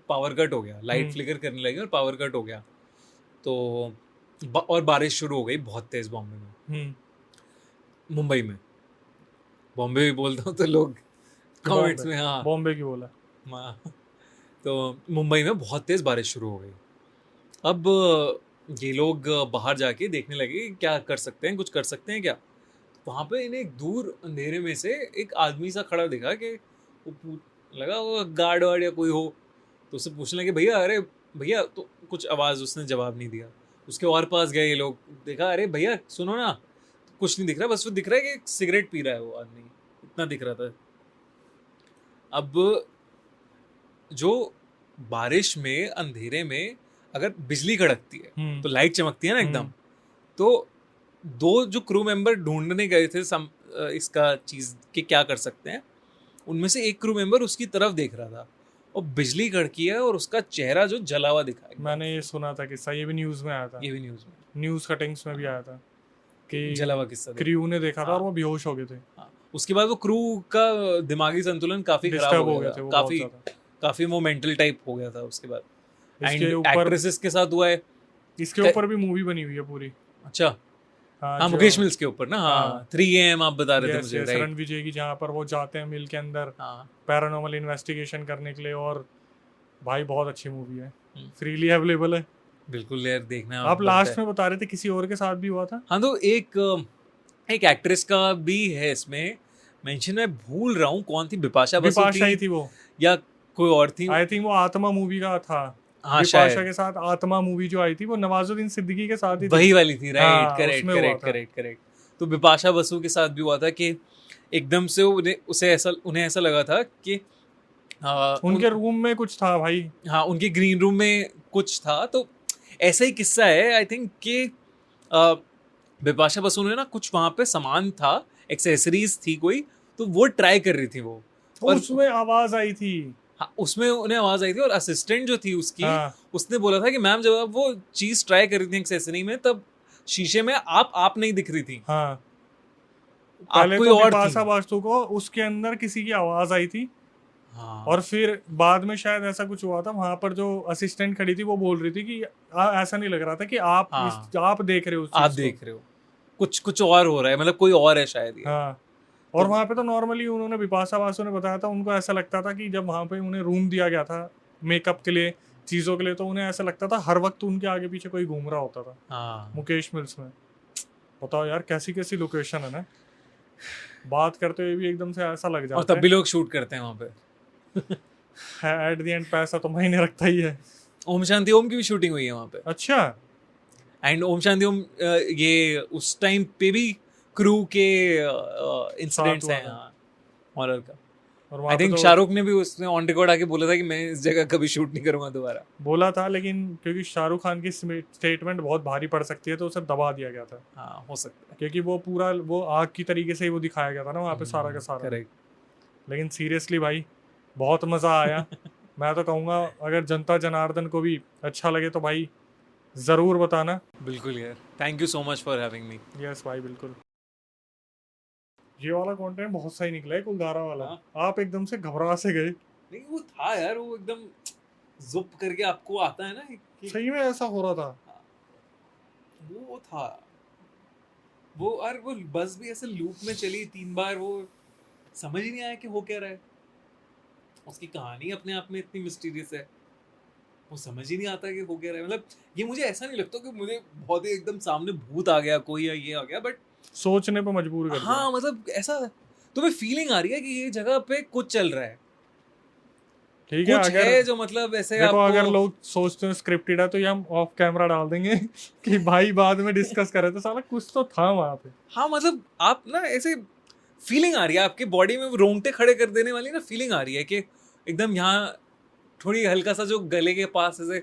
पावर कट हो गया, लाइट फ्लिकर करने लगी और पावर कट हो गया। तो और बारिश शुरू हो गई बहुत तेज बॉम्बे में, मुंबई में। बॉम्बे भी बोलता हूँ तो लोग कमेंट्स में हाँ बॉम्बे की बोला। तो मुंबई में बहुत तेज बारिश शुरू हो गई। अब ये लोग बाहर जाके देखने लगे क्या कर सकते हैं, कुछ कर सकते हैं क्या। वहाँ पे इन्हें एक दूर अंधेरे में से एक आदमी सा खड़ा दिखा कि वो लगा वो गार्ड वार्ड या कोई हो। तो उससे पूछने लगे भैया, अरे भैया, तो कुछ आवाज़, उसने जवाब नहीं दिया। उसके और पास गए ये लोग, देखा अरे भैया सुनो ना, कुछ नहीं दिख रहा, बस वो दिख रहा है कि सिगरेट पी रहा है वो आदमी, इतना दिख रहा था। अब जो बारिश में अंधेरे में अगर बिजली कड़कती है तो लाइट चमकती है ना एकदम। तो दो जो क्रू मेंबर ढूंढने गए थे इसका चीज कि क्या कर सकते हैं, उनमें से एक क्रू मेंबर उसकी तरफ देख रहा था और बिजली कड़की है और उसका चेहरा जो जला हुआ दिखा है। मैंने ये सुना था किस्सा, ये भी न्यूज में आया था, ये भी न्यूज में, न्यूज कटिंग्स में भी आया था कि जला हुआ किस्सा क्रू ने देखा था और वो बेहोश हो गए थे। उसके बाद वो क्रू का दिमागी संतुलन काफी खराब हो गया था, काफी वो मेंटल टाइप हो गया था उसके बाद। एंड एक्ट्रेसेस के साथ हुआ है, इसके ऊपर भी मूवी बनी हुई है पूरी। अच्छा हाँ, मुकेश मिल्स के ऊपर ना। हाँ 3 AM आप बता रहे थे मुझे, राइट? रणवीर विजय की, जहाँ पर वो जाते हैं मिल के अंदर पैरानॉर्मल इन्वेस्टिगेशन करने के लिए। और भाई बहुत अच्छी मूवी है, फ्रीली अवेलेबल है। बिल्कुल यार, देखना। आप लास्ट में बता रहे थे किसी और के साथ भी हुआ था। हाँ, तो एक एक्ट्रेस का भी है इसमें मेंशन, मैं भूल रहा हूँ कौन थी, बिपाशा बसु थी वो या कोई और थी। आई थिंक वो आत्मा मूवी का था। हाँ, बिपाशा के साथ आत्मा मूवी जो आई थी वो नवाजुद्दीन सिद्दीकी के साथ ही वही वाली थी, राइट? करेक्ट। तो बिपाशा बसु के साथ भी हुआ था कि एकदम से उन्हें ऐसा लगा था कि उनके रूम में कुछ था भाई। हाँ, उनके ग्रीन रूम में कुछ था। तो ऐसा ही किस्सा है आई थिंक कि बिपाशा बसु ने ना कुछ वहाँ पे सामान था, एक्सेसरीज थी कोई, तो वो ट्राई कर रही थी वो, और उसमें आवाज आई थी। हाँ, उसमें उन्हें आवाज आई थी। और असिस्टेंट जो थी उसकी, उसने बोला था कि मैम जब आप वो चीज ट्राई कर रही थी एक्सेसरी में, तब शीशे में आप नहीं दिख रही थी, हाँ, आप पहले कोई तो और बिपाशा थी। बासु को उसके अंदर किसी की आवाज आई थी, हाँ और फिर बाद में शायद ऐसा कुछ हुआ था, वहां पर जो असिस्टेंट खड़ी थी वो बोल रही थी कि ऐसा नहीं लग रहा था कि हाँ, आप देख रहे हो उस आप चीज को। देख रहे हो कुछ कुछ और हो रहा है, मतलब कोई और है शायद ये। हाँ, और तो वहां पे तो नॉर्मली उन्होंने बिपाशा बासु ने बताया था, उनको ऐसा लगता था कि जब वहां पे उन्हें रूम दिया गया था मेकअप के लिए, चीजों के लिए, तो उन्हें ऐसा लगता था हर वक्त उनके आगे पीछे कोई घूम रहा होता था हाँ, मुकेश मिल्स में। बताओ यार, कैसी कैसी लोकेशन है ना, बात करते हुए भी एकदम से ऐसा लग और जाता तब है। भी लोग शूट करते हैं वहां पे। एट द एंड पैसा तो मायने रखता ही है। ओम शांति ओम की भी शूटिंग हुई है वहां पे। अच्छा। एंड ओम शांति ओम ये उस टाइम पे भी क्रू के साथ इंसिडेंट्स हुआ हैं था, हॉरर का। और आई वहां पे थिंक तो शाहरुख ने भी उसने ऑन रिकॉर्ड आके बोला था कि मैं इस जगह कभी शूट नहीं करूंगा दोबारा। बोला था, लेकिन क्योंकि शाहरुख खान की स्टेटमेंट बहुत भारी पड़ सकती है तो उसे दबा दिया गया था, हाँ हो सकता है। क्योंकि वो पूरा वो आग की तरीके से ही वो दिखाया गया था ना वहाँ पे सारा का सारा। करेक्ट। लेकिन सीरियसली भाई, बहुत मज़ा आया। मैं तो कहूँगा अगर जनता जनार्दन को भी अच्छा लगे तो भाई ज़रूर बताना। बिल्कुल यार, thank you so much for having me. Yes भाई, बिल्कुल। ये वाला कंटेंट बहुत सही निकला है, कुलधारा वाला। हाँ, आप एकदम से घबरा से गए। नहीं वो था यार, वो एकदम जुप करके आपको आता है ना कि सही में ऐसा हो रहा था। वो था वो। और वो बस भी ऐसे लूप में चली 3 बार, वो समझ ही नहीं आया कि हो क्या रहा है। उसकी कहानी अपने आप में इतनी मिस्टीरियस है, वो समझ ही नहीं आता कि हो क्या रहा है। मतलब ये मुझे ऐसा नहीं लगता कि मुझे बहुत ही एकदम सामने भूत आ गया कोई या ये आ गया, बट सोचने पे मजबूर कर दिया। हाँ मतलब ऐसा तुम्हें फीलिंग आ रही है कि ये जगह पे कुछ चल रहा है, ठीक है, कुछ अगर है जो मतलब ऐसे देखो आपको। अगर लोग सोचते हैं स्क्रिप्टेड है तो ये हम ऑफ कैमरा डाल देंगे कि भाई बाद में डिस्कस करे, तो साला कुछ तो था वहां पे। हाँ मतलब आप ना ऐसे फीलिंग आ रही है आपकी बॉडी में, रोंगटे खड़े कर देने वाली ना फीलिंग आ रही है कि एकदम यहाँ थोड़ी हल्का सा जो गले के पास ऐसे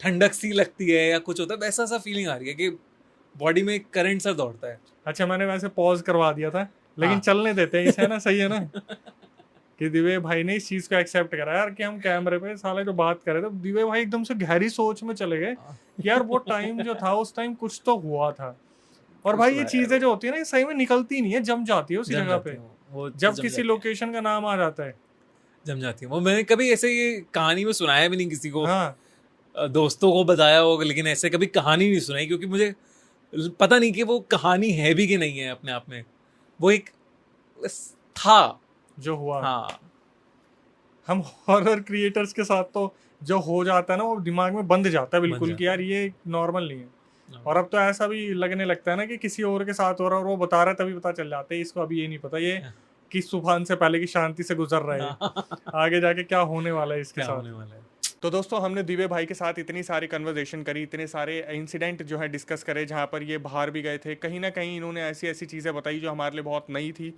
ठंडक सी लगती है या कुछ होता है, वैसा सा फीलिंग आ रही है कि बॉडी में करंट सा दौड़ता है। अच्छा, मैंने वैसे पॉज करवा दिया था, लेकिन हाँ। चलने देते हैं इसे, है ना, सही है ना। कि दिव्य भाई ने इस चीज को एक्सेप्ट करा यार कि हम कैमरे पे साले जो बात कर रहे थे, दिव्य भाई एकदम से गहरी सोच में चले गए कि यार वो टाइम जो था उस टाइम कुछ तो हुआ था। और कुछ भाई तो ये है यार, चीजें जो होती है ना, ये सही में निकलती नहीं है, जम जाती है उसी जम जगह जाती पे है वो तो जब जम किसी जाती है, लोकेशन का नाम आ जाता है। जम जाती है वो। मैंने कभी ऐसे ये कहानी में सुनाया भी नहीं किसी को, हाँ, दोस्तों को बताया होगा, लेकिन ऐसे कभी कहानी नहीं सुनाई, क्योंकि मुझे पता नहीं कि वो कहानी है भी कि नहीं है अपने आप में। वो एक बस था। जो हुआ। हाँ हम हॉरर क्रिएटर्स के साथ तो जो हो जाता है ना, वो दिमाग में बंद जाता है बन बिल्कुल कि जाता यार है। ये नॉर्मल नहीं है। हाँ। और अब तो ऐसा भी लगने लगता है ना कि किसी और के साथ हो रहा है और वो बता रहा है, तभी पता चल जाता है इसको अभी ये नहीं पता ये किस तूफान से पहले की शांति से गुजर रहा है, आगे जाके क्या होने वाला है इसके क्या साथ। होने वाला है। तो दोस्तों, हमने दिव्य भाई के साथ इतनी सारी कन्वर्सेशन करी, इतने सारे इंसिडेंट जो है डिस्कस करे, जहाँ पर ये बाहर भी गए थे, कहीं ना कहीं इन्होंने ऐसी ऐसी चीज़ें बताई जो हमारे लिए बहुत नई थी।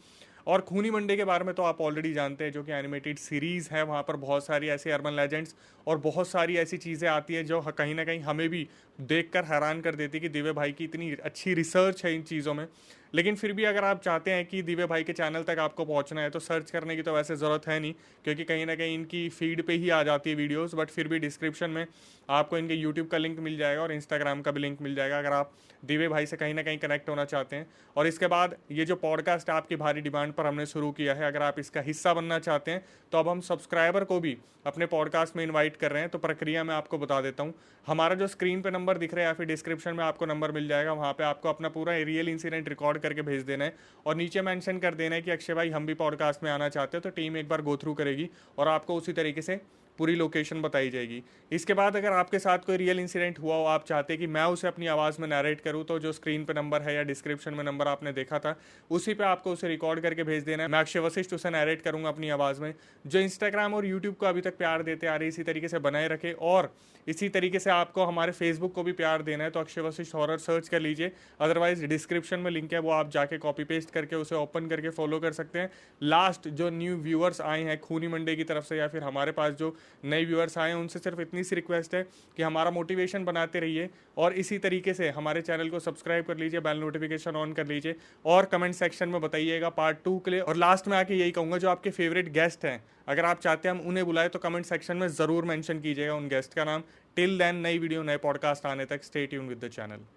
और खूनी मंडे के बारे में तो आप ऑलरेडी जानते हैं, जो कि एनिमेटेड सीरीज़ है, वहाँ पर बहुत सारी ऐसी अर्बन लेजेंड्स और बहुत सारी ऐसी चीज़ें आती है जो कहीं ना कहीं हमें भी देखकर हैरान कर देती कि दिव्य भाई की इतनी अच्छी रिसर्च है इन चीज़ों में। लेकिन फिर भी अगर आप चाहते हैं कि दिव्य भाई के चैनल तक आपको पहुंचना है, तो सर्च करने की तो वैसे ज़रूरत है नहीं, क्योंकि कहीं ना कहीं इनकी फीड पे ही आ जाती है वीडियोस। बट फिर भी डिस्क्रिप्शन में आपको इनके यूट्यूब का लिंक मिल जाएगा और इंस्टाग्राम का भी लिंक मिल जाएगा, अगर आप दिव्य भाई से कहीं ना कहीं कनेक्ट होना चाहते हैं। और इसके बाद ये जो पॉडकास्ट आपकी भारी डिमांड पर हमने शुरू किया है, अगर आप इसका हिस्सा बनना चाहते हैं, तो अब हम सब्सक्राइबर को भी अपने पॉडकास्ट में इन्वाइट कर रहे हैं। तो प्रक्रिया मैं आपको बता देता हूँ। हमारा जो स्क्रीन पे नंबर दिख रहा है या फिर डिस्क्रिप्शन में आपको नंबर मिल जाएगा, वहाँ पे आपको अपना पूरा रियल इंसिडेंट रिकॉर्ड करके भेज देना है और नीचे मेंशन कर देना है कि अक्षय भाई हम भी पॉडकास्ट में आना चाहते हो। तो टीम एक बार गो थ्रू करेगी और आपको उसी तरीके से पूरी लोकेशन बताई जाएगी। इसके बाद अगर आपके साथ कोई रियल इंसिडेंट हुआ हो, आप चाहते हैं कि मैं उसे अपनी आवाज़ में नरेट करूं, तो जो स्क्रीन पे नंबर है या डिस्क्रिप्शन में नंबर आपने देखा था, उसी पे आपको उसे रिकॉर्ड करके भेज देना है। मैं अक्षय वशिष्ठ उसे नरेट करूंगा अपनी आवाज़ में। जो इंस्टाग्राम और यूट्यूब को अभी तक प्यार देते आ रहे, इसी तरीके से बनाए रखे। और इसी तरीके से आपको हमारे फेसबुक को भी प्यार देना है, तो अक्षय वशिष्ठ हॉरर सर्च कर लीजिए। अदरवाइज डिस्क्रिप्शन में लिंक है, वो आप जाके कॉपी पेस्ट करके उसे ओपन करके फॉलो कर सकते हैं। लास्ट जो न्यू व्यूअर्स आए हैं खूनी मंडे की तरफ से, या फिर हमारे पास जो नए व्यूअर्स आए हैं, उनसे सिर्फ इतनी सी रिक्वेस्ट है कि हमारा मोटिवेशन बनाते रहिए और इसी तरीके से हमारे चैनल को सब्सक्राइब कर लीजिए, बेल नोटिफिकेशन ऑन कर लीजिए और कमेंट सेक्शन में बताइएगा पार्ट 2 के लिए। और लास्ट में आके यही कहूँगा, जो आपके फेवरेट गेस्ट हैं, अगर आप चाहते हैं हम उन्हें बुलाए, तो कमेंट सेक्शन में ज़रूर मेंशन कीजिएगा उन गेस्ट का नाम। टिल देन, नई वीडियो नए पॉडकास्ट आने तक stay tune with the channel.